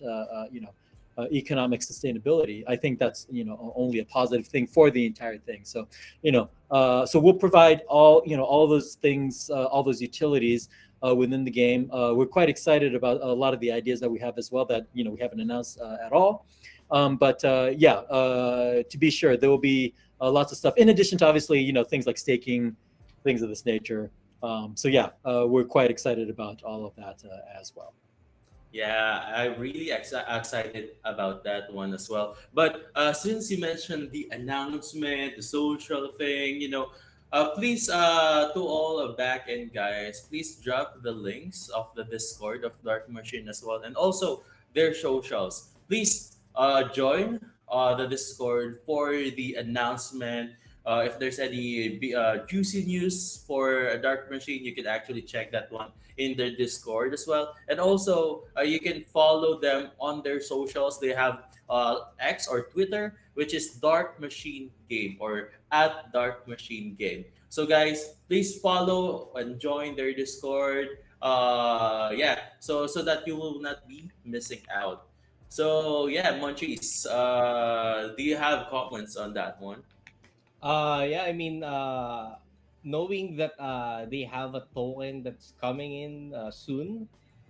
economic sustainability, I think that's only a positive thing for the entire thing. So so we'll provide all those things, all those utilities within the game. We're quite excited about a lot of the ideas that we have as well that we haven't announced at all. But to be sure, there will be lots of stuff in addition to obviously things like staking, things of this nature. So yeah, we're quite excited about all of that as well. Yeah, I'm really excited about that one as well. But since you mentioned the announcement, the social thing, please, to all of back end guys, please drop the links of the Discord of Dark Machine as well, and also their socials. Please join the Discord for the announcement. If there's any juicy news for a Dark Machine, you can actually check that one in their Discord as well. And also, you can follow them on their socials. They have X or Twitter, which is Dark Machine Game or at Dark Machine Game. So, guys, please follow and join their Discord. Yeah, so that you will not be missing out. So, yeah, Munchies, do you have comments on that one? Yeah, I mean, knowing that they have a token that's coming in soon,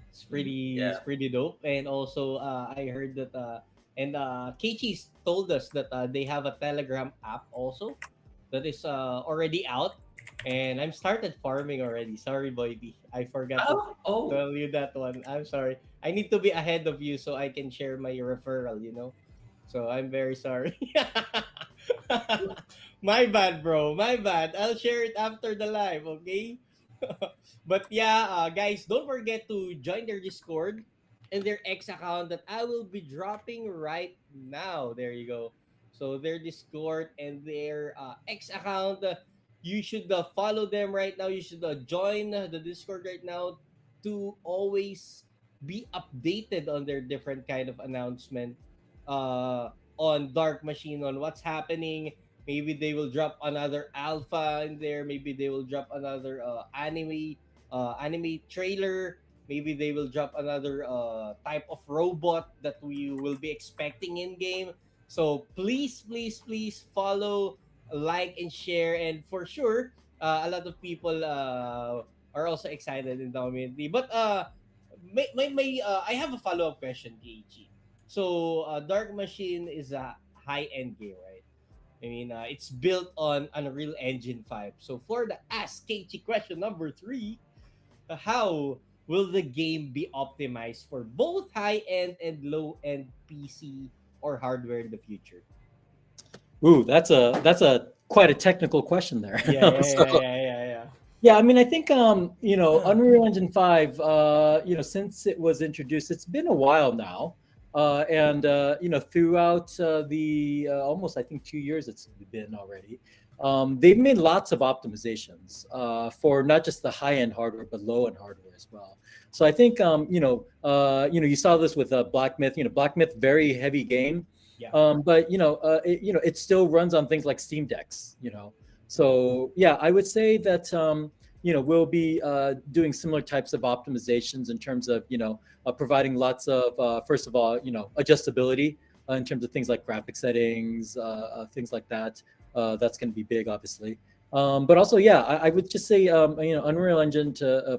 it's Yeah. pretty dope. And also, I heard that and Keiichi told us that they have a Telegram app also that is already out, and I'm started farming already. Sorry, Boy B, I forgot to Oh, oh, tell you that one. I'm sorry. I need to be ahead of you so I can share my referral. So I'm very sorry. My bad, bro. My bad. I'll share it after the live, okay? But yeah, guys, don't forget to join their Discord and their X account that I will be dropping right now. There you go. So their Discord and their X account, you should follow them right now. You should join the Discord right now to always be updated on their different kind of announcement on Dark Machine, on what's happening. Maybe they will drop another alpha in there. Maybe they will drop another anime trailer. Maybe they will drop another type of robot that we will be expecting in game. So please, please, please follow, like, and share. And for sure, a lot of people are also excited in the community. But I have a follow up question, Keiichi. So Dark Machine is a high end game, right? I mean, it's built on Unreal Engine 5. So for the Ask Keiichi question number 3, how will the game be optimized for both high end and low end PC or hardware in the future? Ooh, that's a quite a technical question there. Yeah, yeah, So, yeah, yeah, yeah, yeah. yeah, I mean, I think Unreal Engine 5, since it was introduced, it's been a while now. And throughout the almost, I think, 2 years it's been already. They've made lots of optimizations for not just the high-end hardware but low-end hardware as well. So I think you saw this with Black Myth. Black Myth, very heavy game, Yeah. but it still runs on things like Steam Decks. So yeah, I would say that we'll be doing similar types of optimizations in terms of providing lots of first of all adjustability in terms of things like graphic settings, things like that. That's going to be big, obviously. But also, yeah, I would just say Unreal Engine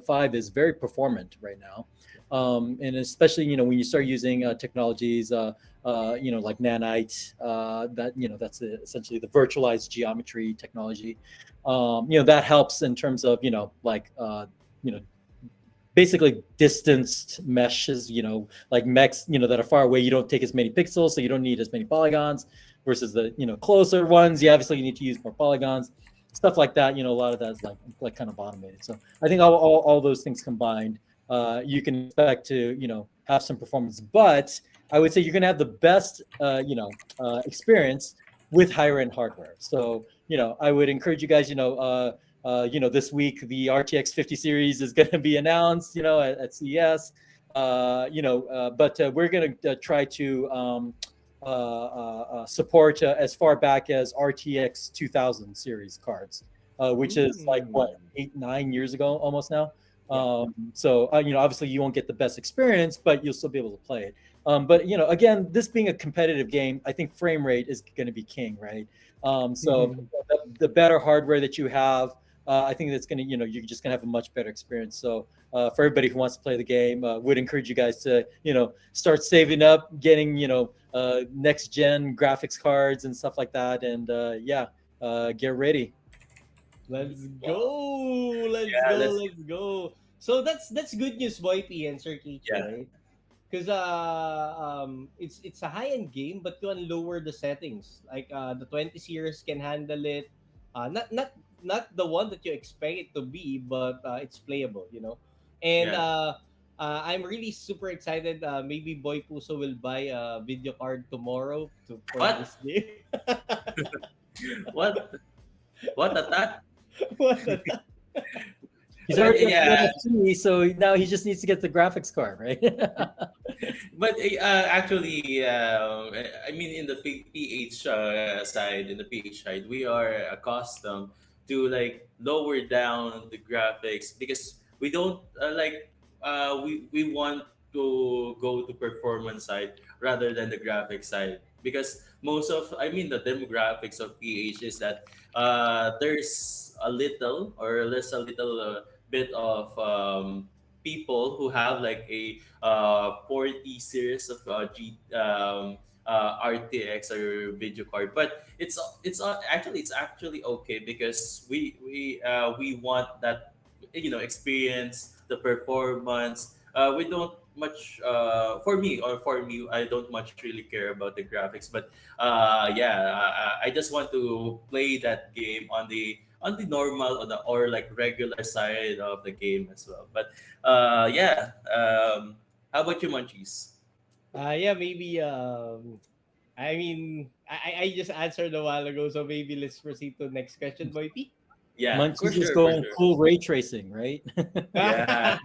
5 is very performant right now, and especially when you start using technologies like nanite, that's essentially the virtualized geometry technology. That helps in terms of you know basically distanced meshes, like mechs, that are far away. You don't take as many pixels, so you don't need as many polygons versus the, closer ones. You obviously need to use more polygons, stuff like that. A lot of that is like kind of automated. So I think all those things combined, you can expect to, have some performance, but I would say you're going to have the best, experience with higher end hardware. So, I would encourage you guys, this week the RTX 50 series is going to be announced, at CES. But we're going to try to support as far back as RTX 2000 series cards, which is like what, Mm. 8-9 years ago almost now. Yeah. So obviously you won't get the best experience, but you'll still be able to play it. But again, this being a competitive game, I think frame rate is going to be king, right? So the better hardware that you have, I think that's going to, you're just going to have a much better experience. So for everybody who wants to play the game, would encourage you guys to, start saving up, getting, next gen graphics cards and stuff like that. And get ready. Let's Wow. go. Let's Yeah, go. let's. Let's go. So that's good news, Boy P and Sir Kichi, Yeah, right? Because it's a high end game, but you can lower the settings. Like the 20 series can handle it. Not the one that you expect it to be, but it's playable. And yeah. I'm really super excited. Maybe Boy Puso will buy a video card tomorrow for What? this game. What? What attack? What the He's But already at yeah, level 3, so now he just needs to get the graphics card, right? but actually, I mean, in the PH side, in the PH side, we are accustomed to like lower down the graphics because we don't we want to go to performance side rather than the graphic side because most of I mean the demographics of PH is that there's a little or there's a little bit of people who have like a 40 series of RTX or video card, but it's actually okay because we want that experience the performance. We don't much for me I don't much really care about the graphics, but I just want to play that game on the normal or like regular side of the game as well. But how about you, Munchies? yeah, maybe. I mean, I just answered a while ago, so maybe let's proceed to next question, Boy P. Yeah, for Munchies is sure, for going sure. full ray tracing, right? Yeah.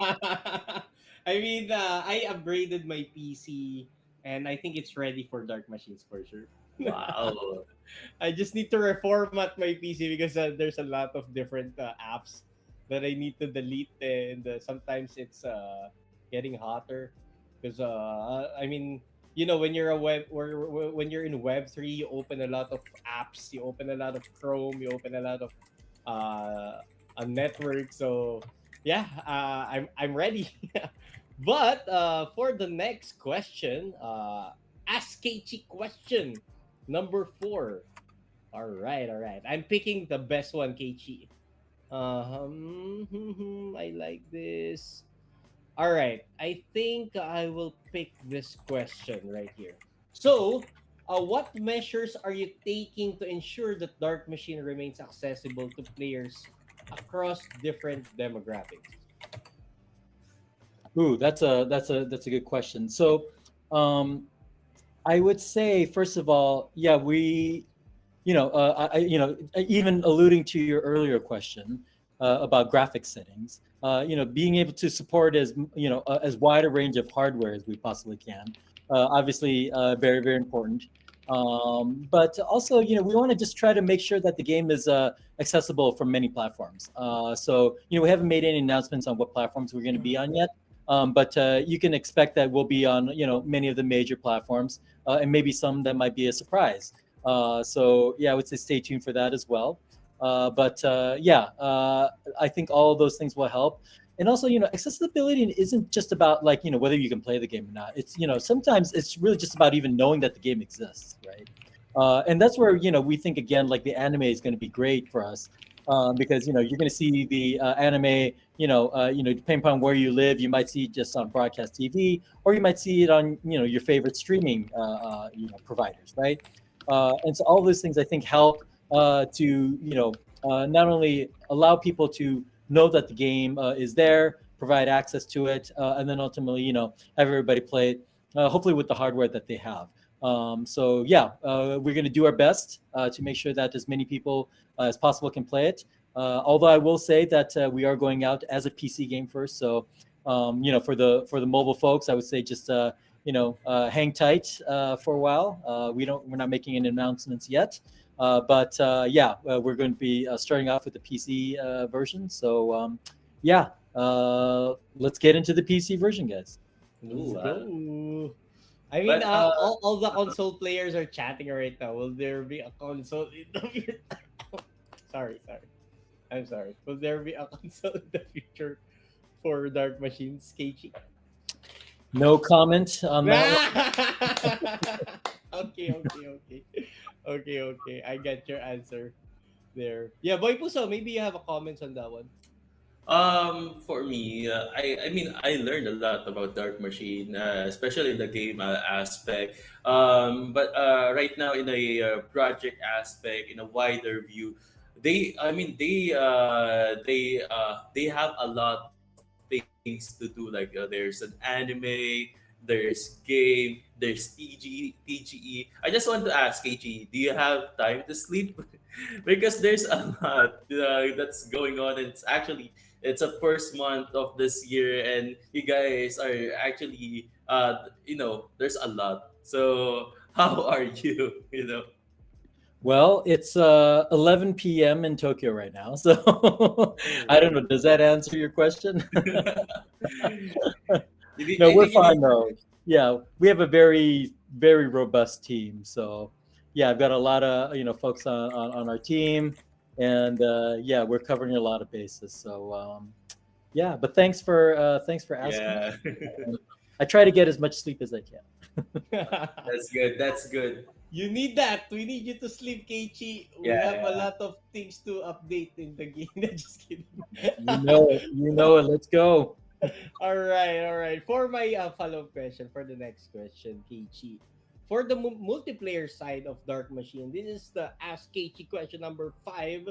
I mean, I upgraded my PC, and I think it's ready for Dark Machines for sure. Wow. I just need to reformat my PC because there's a lot of different apps that I need to delete, and sometimes it's getting hotter because I mean, when you're a when you're in Web 3, you open a lot of apps, you open a lot of Chrome, you open a lot of uh, a network. So yeah, I'm ready. But for the next question, ask Keiichi question number 4. All right, all right. I'm picking the best one, Keiichi. I like this. All right, I think I will pick this question right here. So, What measures are you taking to ensure that Dark Machine remains accessible to players across different demographics? Ooh, that's a good question. So, um, I would say first of all, yeah, even alluding to your earlier question about graphic settings, being able to support as wide a range of hardware as we possibly can, obviously very very important. But also, we want to just try to make sure that the game is accessible from many platforms. So, we haven't made any announcements on what platforms we're going to be on yet. But you can expect that we'll be on, many of the major platforms, and maybe some that might be a surprise. So yeah, I would say stay tuned for that as well. But I think all of those things will help. And also, accessibility isn't just about like, whether you can play the game or not. It's, sometimes it's really just about even knowing that the game exists, right? And that's where, we think again, like the anime is going to be great for us. Because you're going to see the anime, depending upon where you live, you might see it just on broadcast TV, or you might see it on your favorite streaming providers, right? And so all those things I think help to not only allow people to know that the game is there, provide access to it, and then ultimately have everybody play it, hopefully with the hardware that they have. So yeah, we're going to do our best to make sure that as many people as possible can play it. Although I will say that we are going out as a PC game first, so for the mobile folks, I would say just hang tight for a while. We're not making any announcements yet, but we're going to be starting off with the PC version. So yeah, let's get into the PC version, guys. Let's Uh, go. I mean, but all the console players are chatting right now. Will there be a console in the future? Sorry. I'm sorry. Will there be a console in the future for Dark Machines, Keiichi? No comment on that one. Okay. I get your answer there. Yeah, Boy Puso, maybe you have a comment on that one. For me, I mean, I learned a lot about Dark Machine, especially the game aspect. But right now, in a project aspect, in a wider view, they have a lot of things to do. Like there's an anime, there's game, there's TGE. I just want to ask KG, do you have time to sleep? Because there's a lot that's going on. And it's a first month of this year, and you guys are actually there's a lot. So how are you? Well, it's 11 p.m. in Tokyo right now, so I don't know. Does that answer your question? No, I we're think you fine need. though. Yeah, we have a very, very robust team. So, yeah, I've got a lot of folks on our team, and yeah, we're covering a lot of bases. So, yeah, but thanks for asking. Yeah. I try to get as much sleep as I can. That's good. That's good. You need that. We need you to sleep, Keiichi. We Yeah, have a yeah. lot of things to update in the game. Just kidding. You know it. You know it. Let's go. All right. For my follow-up question, for the next question, Keiichi. For the multiplayer side of Dark Machine, this is the Ask Keiichi question number 5.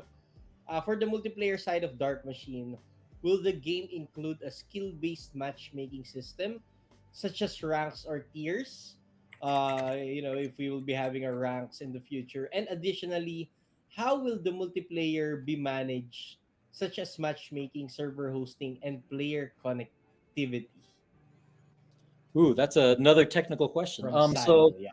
For the multiplayer side of Dark Machine, will the game include a skill-based matchmaking system, such as ranks or tiers? If we will be having a ranks in the future, and additionally, how will the multiplayer be managed, such as matchmaking, server hosting, and player connectivity Ooh, that's another technical question. from So Sano? Yeah.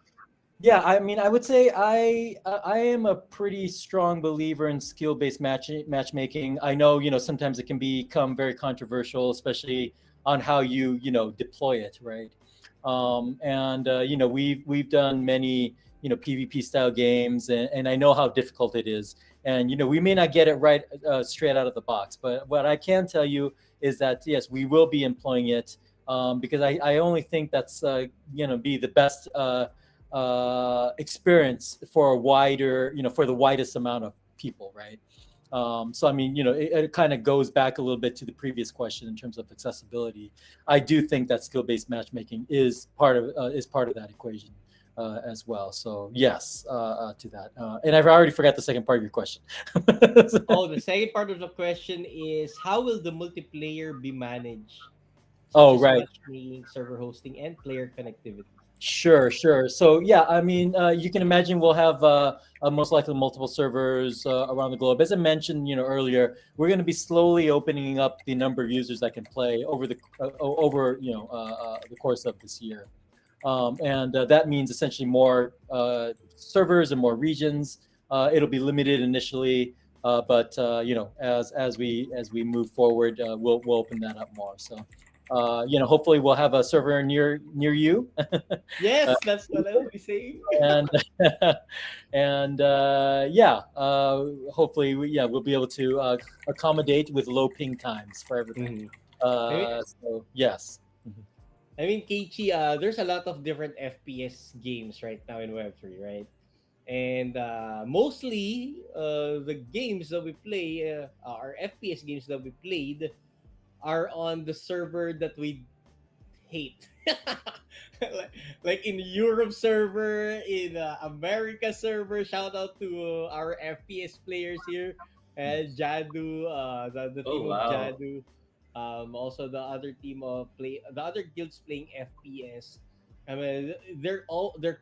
yeah, I mean, I would say I am a pretty strong believer in skill-based matchmaking. I know, sometimes it can become very controversial, especially on how you deploy it, right? And we've done many PvP style games, and I know how difficult it is. And we may not get it right straight out of the box, but what I can tell you is that yes, we will be employing it because I only think that's be the best. Experience for a wider, for the widest amount of people, right? So I mean, it kind of goes back a little bit to the previous question in terms of accessibility. I do think that skill-based matchmaking is part of that equation. as well. So yes, to that. And I've already forgot the second part of your question. Oh, the second part of the question is how will the multiplayer be managed, such Oh, as right. matchmaking, server hosting, and player connectivity? Sure, sure. So yeah, I mean, you can imagine we'll have most likely multiple servers around the globe. As I mentioned, earlier, we're going to be slowly opening up the number of users that can play over the course of this year, and that means essentially more servers and more regions. It'll be limited initially, but as we move forward, we'll open that up more. So. Hopefully we'll have a server near you, Yes, that's what I'll be saying. and and hopefully we'll be able to accommodate with low ping times for everything. Mhm. I mean, So yes. Mhm. Keiichi, there's a lot of different FPS games right now in Web3, right? And mostly the games that we play, our FPS games that we played, are on the server that we hate. like in Europe server, in America server. Shout out to our FPS players here, and Jadu, the Oh team of wow. Jadu. Also the other team of the other guilds playing FPS. I mean, their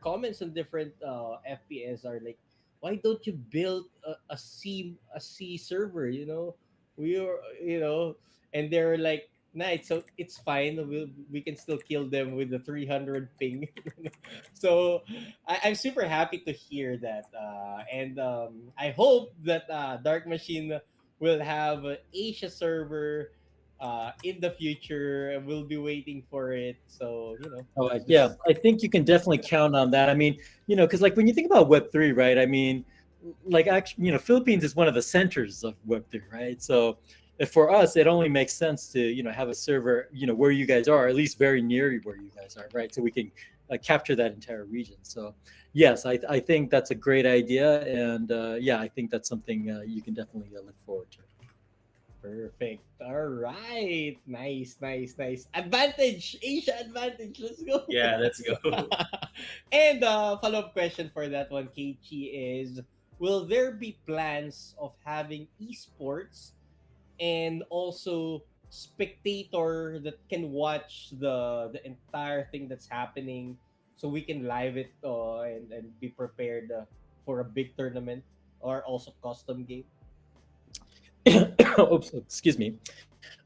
comments on different FPS are like, why don't you build a C server? We are and they're like, nice, so it's fine. We can still kill them with the 300 ping. So I'm super happy to hear that, and I hope that Dark Machine will have an Asia server in the future, and we'll be waiting for it. So Oh, yeah, just I think you can definitely count on that. I mean, because like when you think about Web3, right? I mean, like actually, Philippines is one of the centers of Web3, right? So if for us, it only makes sense to have a server, where you guys are, at least very near where you guys are, right? So we can capture that entire region. So yes, I think that's a great idea, and yeah, I think that's something you can definitely look forward to. perfect. All right, nice, nice, nice. Advantage, Asia advantage. Let's go. Yeah, let's go. And follow-up question for that one, Keiichi, is will there be plans of having esports and also spectator that can watch the entire thing that's happening, so we can live it and be prepared for a big tournament or also custom game? Oops, excuse me.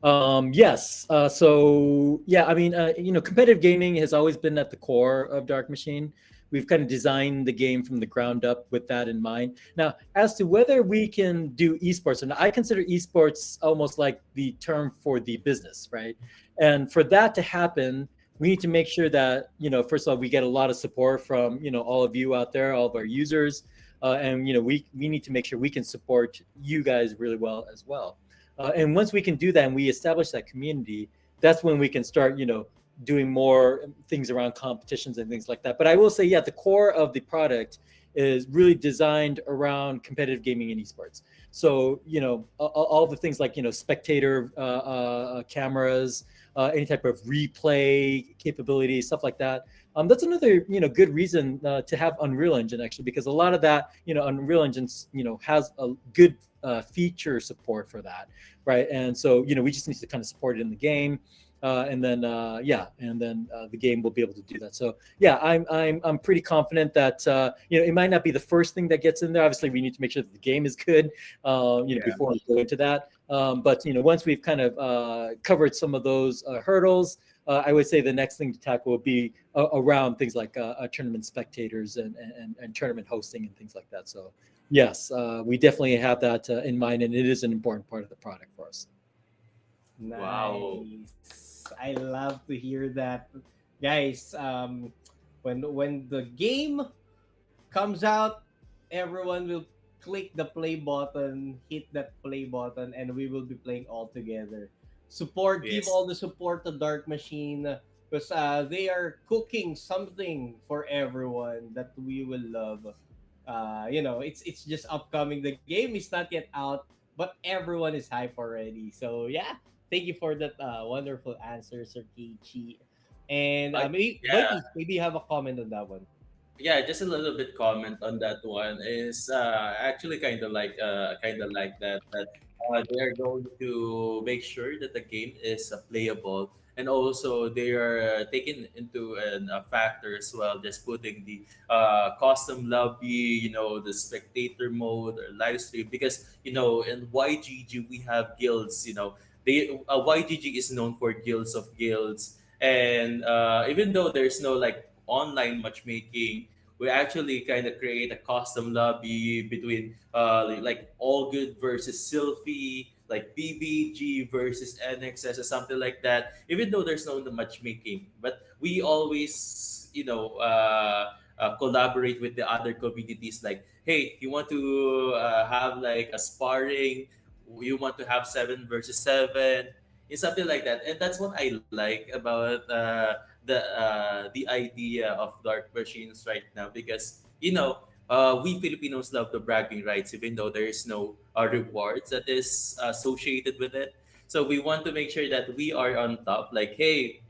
Yes. So yeah, I mean, competitive gaming has always been at the core of Dark Machine. We've kind of designed the game from the ground up with that in mind. Now, as to whether we can do esports, and I consider esports almost like the term for the business, right? And for that to happen, we need to make sure that first of all, we get a lot of support from all of you out there, all of our users, and we need to make sure we can support you guys really well as well. And once we can do that and we establish that community, that's when we can start, doing more things around competitions and things like that. But I will say, yeah, the core of the product is really designed around competitive gaming and esports. So, all the things like, spectator cameras, any type of replay capability, stuff like that. That's another, good reason to have Unreal Engine actually, because a lot of that, Unreal Engine, has a good feature support for that, right? And so we just need to kind of support it in the game, and then the game will be able to do that. So yeah, I'm pretty confident that it might not be the first thing that gets in there. Obviously, we need to make sure that the game is good, Yeah. before we go into that. But once we've kind of covered some of those hurdles, I would say the next thing to tackle will be around things like tournament spectators and tournament hosting and things like that. So yes, we definitely have that in mind, and it is an important part of the product for us. Wow. Nice. I love to hear that, guys. When the game comes out, everyone will click the play button, hit that play button, and we will be playing all together. Support, give Yes. all the support to Dark Machine, because they are cooking something for everyone that we will love. It's just upcoming. The game is not yet out, but everyone is hype already. So yeah, thank you for that wonderful answer, Sir Kichi. And Uh, maybe yeah. Mikey, maybe you have a comment on that one. Yeah, just a little bit comment on that one is actually kind of like that they are going to make sure that the game is playable, and also they are taking into a factor as well, just putting the custom lobby, the spectator mode or live stream, because in YGG we have guilds. YGG is known for guilds of guilds, and even though there's no like online matchmaking, we actually kind of create a custom lobby between like all good versus Sylphie, like BBG versus NXS or something like that. Even though there's no matchmaking, but we always collaborate with the other communities. Like, hey, you want to have like a sparring? You want to have 7 versus 7? It's something like that, and that's what I like about the idea of dark machines right now, because we Filipinos love the bragging rights, even though there is no rewards that is associated with it. So we want to make sure that we are on top. Like, hey,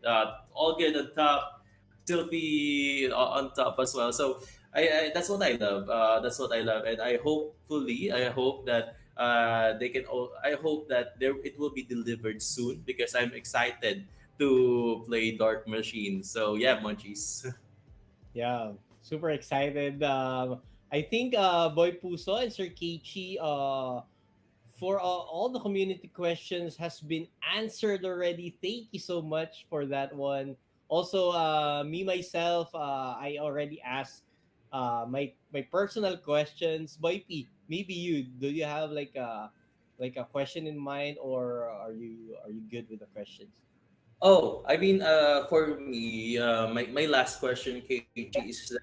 all good on top, Sylvie on top as well. So that's what I love. That's what I love, and I hope that they can. I hope that it will be delivered soon, because I'm excited to play Dark Machine. So yeah, munchies. Yeah, super excited. I think Boy Puso and Sir Keiichi, for all the community questions has been answered already. Thank you so much for that one. Also, me myself, I already asked my personal questions. Boy P, maybe you, do you have like a question in mind, or are you good with the questions? Oh, I mean, for me, my last question, KG, is that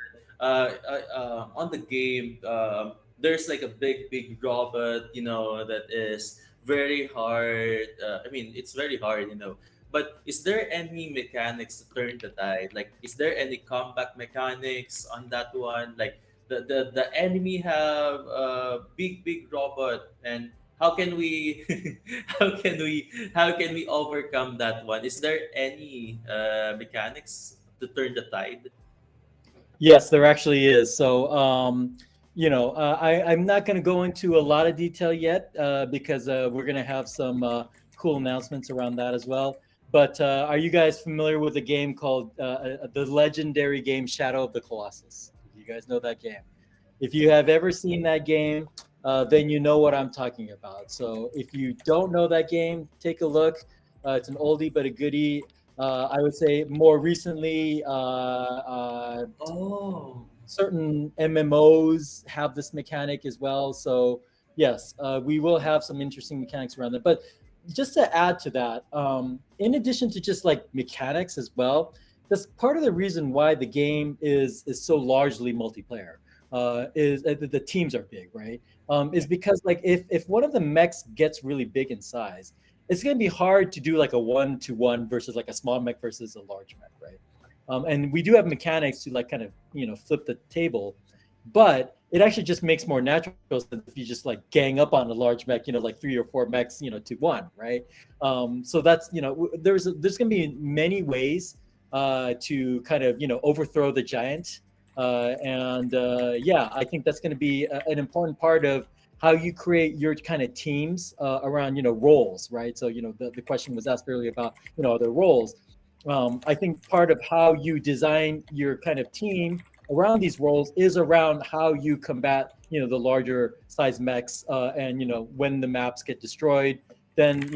on the game, there's like a big robot, that is very hard. I mean, it's very hard, But is there any mechanics to turn the tide? Like, is there any comeback mechanics on that one? Like, the enemy have a big robot, and how can we how can we how can we overcome that one? Is there any mechanics to turn the tide? Yes, there actually is. So, I'm not going to go into a lot of detail yet because we're going to have some cool announcements around that as well. But are you guys familiar with a game called the legendary game Shadow of the Colossus? You guys know that game? If you have ever seen that game, then you know what I'm talking about. So if you don't know that game, take a look. It's an oldie but a goodie. I would say more recently, Oh, certain MMOs have this mechanic as well. So yes, we will have some interesting mechanics around that. But just to add to that, in addition to just like mechanics as well, that's part of the reason why the game is so largely multiplayer. Is the teams are big, right? Is because like if one of the mechs gets really big in size, it's going to be hard to do like a 1-to-1 versus like a small mech versus a large mech, right? And we do have mechanics to like kind of flip the table, but it actually just makes more natural sense if you just like gang up on a large mech, like 3 or 4 mechs, to one, right? So that's there's going to be many ways to kind of overthrow the giant, and yeah, I think that's going to be an important part of how you create your kind of teams around roles, right? So the question was asked earlier about other roles. I think part of how you design your kind of team around these roles is around how you combat, the larger size mechs, and when the maps get destroyed, then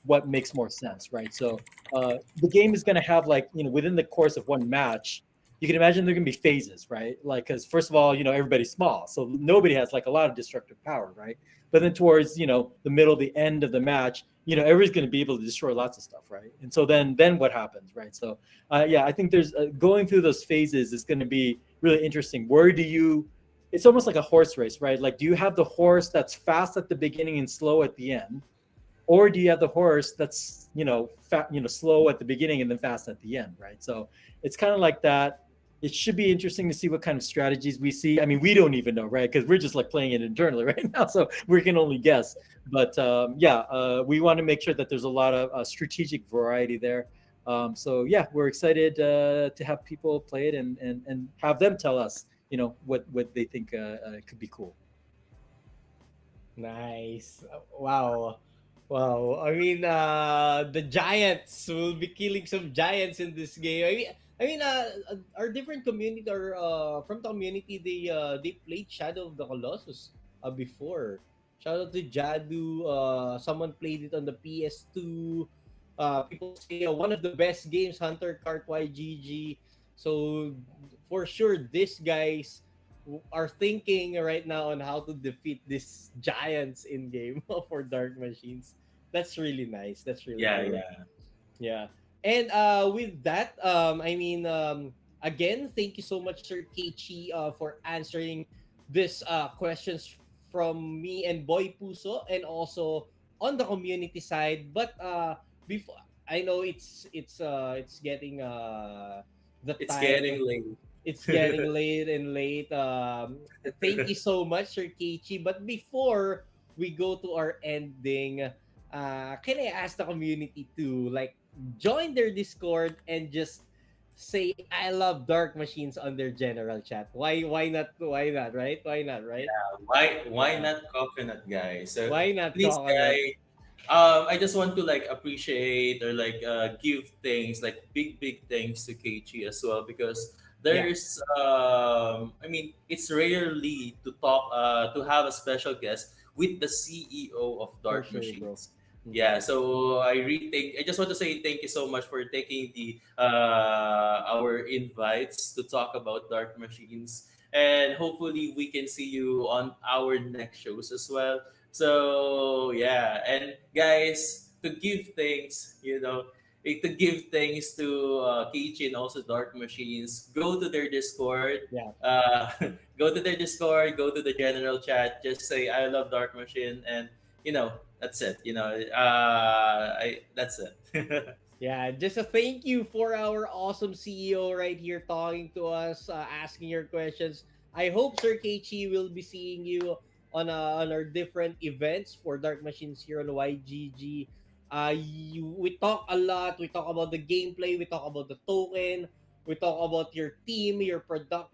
what makes more sense, right? So the game is going to have like within the course of one match, you can imagine there are going to be phases, right? Like, because first of all, everybody's small, so nobody has like a lot of destructive power, right? But then towards the middle, the end of the match, everybody's going to be able to destroy lots of stuff, right? And so then what happens, right? So yeah, I think there's going through those phases is going to be really interesting. Where do you? It's almost like a horse race, right? Like, do you have the horse that's fast at the beginning and slow at the end, or do you have the horse that's slow at the beginning and then fast at the end, right? So it's kind of like that. It should be interesting to see what kind of strategies we see. I mean, we don't even know, right? Because we're just like playing it internally right now, so we can only guess. But yeah, we want to make sure that there's a lot of strategic variety there. So yeah, we're excited to have people play it and have them tell us what they think could be cool. Nice. Wow. Wow. I mean, the Giants will be killing some giants in this game. Our different community or from the community, they played Shadow of the Colossus before. Shout out to Jadu. Someone played it on the PS2. People say one of the best games, Hunter Kart YGG. So for sure, these guys are thinking right now on how to defeat these giants in game for Dark Machines. That's really nice. That's really Yeah, cool. yeah. Yeah. And with that, again, thank you so much, Sir Keiichi, for answering this questions from me and Boy Puso, and also on the community side. But before, I know it's getting the It's time. getting late. It's getting late and late. Thank you so much, Sir Keiichi. But before we go to our ending, can I ask the community to like join their Discord and just say I love Dark Machines on their general chat? Why not? Why not? Right? Why not? Right? Why Yeah. not coconut, guys? So Why not please, coconut? guys, I just want to like appreciate or like give things like big things to Keiichi as well, because Yeah, there's I mean, it's rarely to talk to have a special guest with the CEO of for Dark sure, bro. Machines. Mhm. Yeah, so I just want to say thank you so much for taking the our invites to talk about Dark Machines, and hopefully we can see you on our next shows as well. So yeah, and guys, to give things, to give things to Keiichi and also Dark Machines, go to their Discord. Yeah. Uh, go to their Discord. Go to the general chat. Just say I love Dark Machine, and that's it. That's it. Yeah, just a thank you for our awesome CEO right here talking to us, asking your questions. I hope Sir Keiichi will be seeing you on our different events for Dark Machines here on YGG. We talk a lot. We talk about the gameplay. We talk about the token. We talk about your team, your production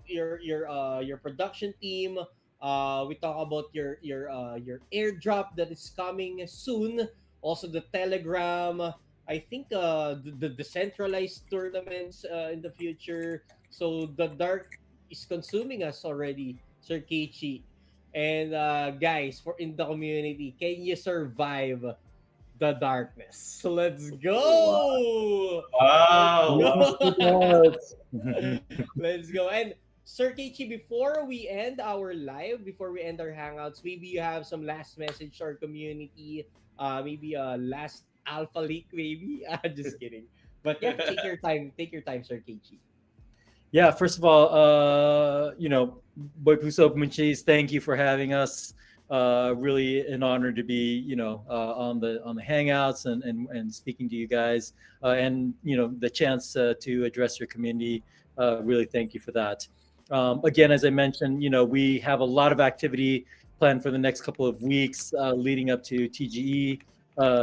team. We talk about your airdrop that is coming soon. Also the Telegram. I think the decentralized tournaments in the future. So the dark is consuming us already, Sir Keiichi. And guys, for in the community, can you survive the darkness? So let's Wow. go! Let's Wow. Yes, go! it does. Let's go. And Sir Keiichi, before we end our live, before we end our hangouts, maybe you have some last message to our community. Maybe a last alpha leak, maybe. Just kidding. But yeah, take your time. Take your time, Sir Keiichi. Yeah, first of all, Boy Puso Munchis, thank you for having us. Really an honor to be, on the Hangouts and speaking to you guys, and the chance to address your community. Really, thank you for that. Again, as I mentioned, we have a lot of activity planned for the next couple of weeks leading up to TGE.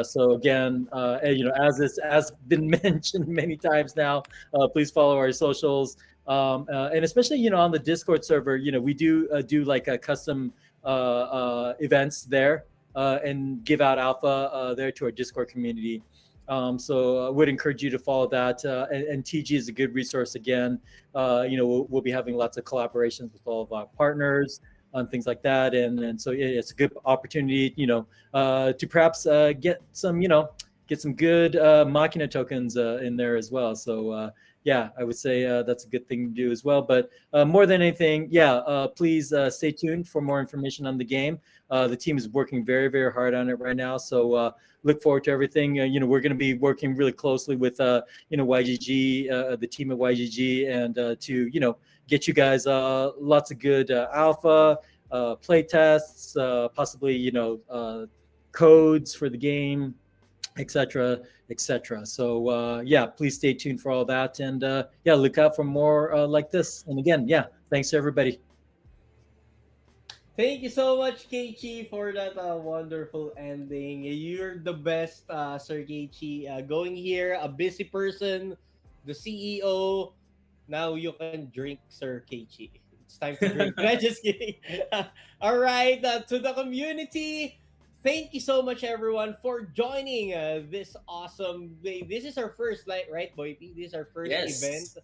So again, as this has been mentioned many times now, please follow our socials. And especially on the Discord server, we do like a custom events there and give out alpha there to our Discord community. So I would encourage you to follow that. And TG is a good resource again. We'll be having lots of collaborations with all of our partners and things like that. And so it's a good opportunity, to perhaps get some good Machina tokens in there as well. So yeah, I would say that's a good thing to do as well. But more than anything, please stay tuned for more information on the game. The team is working very, very hard on it right now. So look forward to everything. We're going to be working really closely with YGG, the team at YGG, and to get you guys lots of good alpha play tests, possibly codes for the game, etc., etc. So please stay tuned for all that, and look out for more like this. And again, thanks to everybody. Thank you so much, Keiichi, for that wonderful ending. You're the best, Sir Keiichi. Going here, a busy person, the CEO. Now you can drink, Sir Keiichi. It's it's time to drink. I'm just kidding. All right, to the community, thank you so much, everyone, for joining this awesome day. This is our first, like, right, Boy P? This is our first event Yes.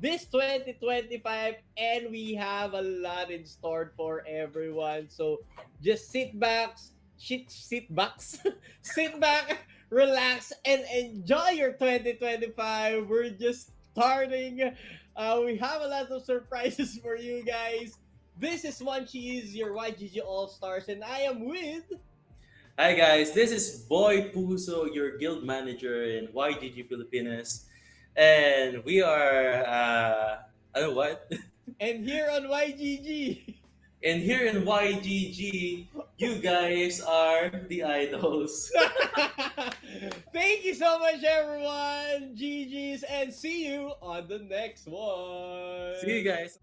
this 2025, and we have a lot in store for everyone. So just sit backs, sit back, relax, and enjoy your 2025. We're just starting. We have a lot of surprises for you guys. This is One Cheese, your YGG All Stars, and I am with. Hi guys, this is Boy Puso, your guild manager in YGG Pilipinas, and we are I don't know what. And here on YGG. And here in YGG, you guys are the idols. Thank you so much, everyone. GG's, and see you on the next one. See you guys.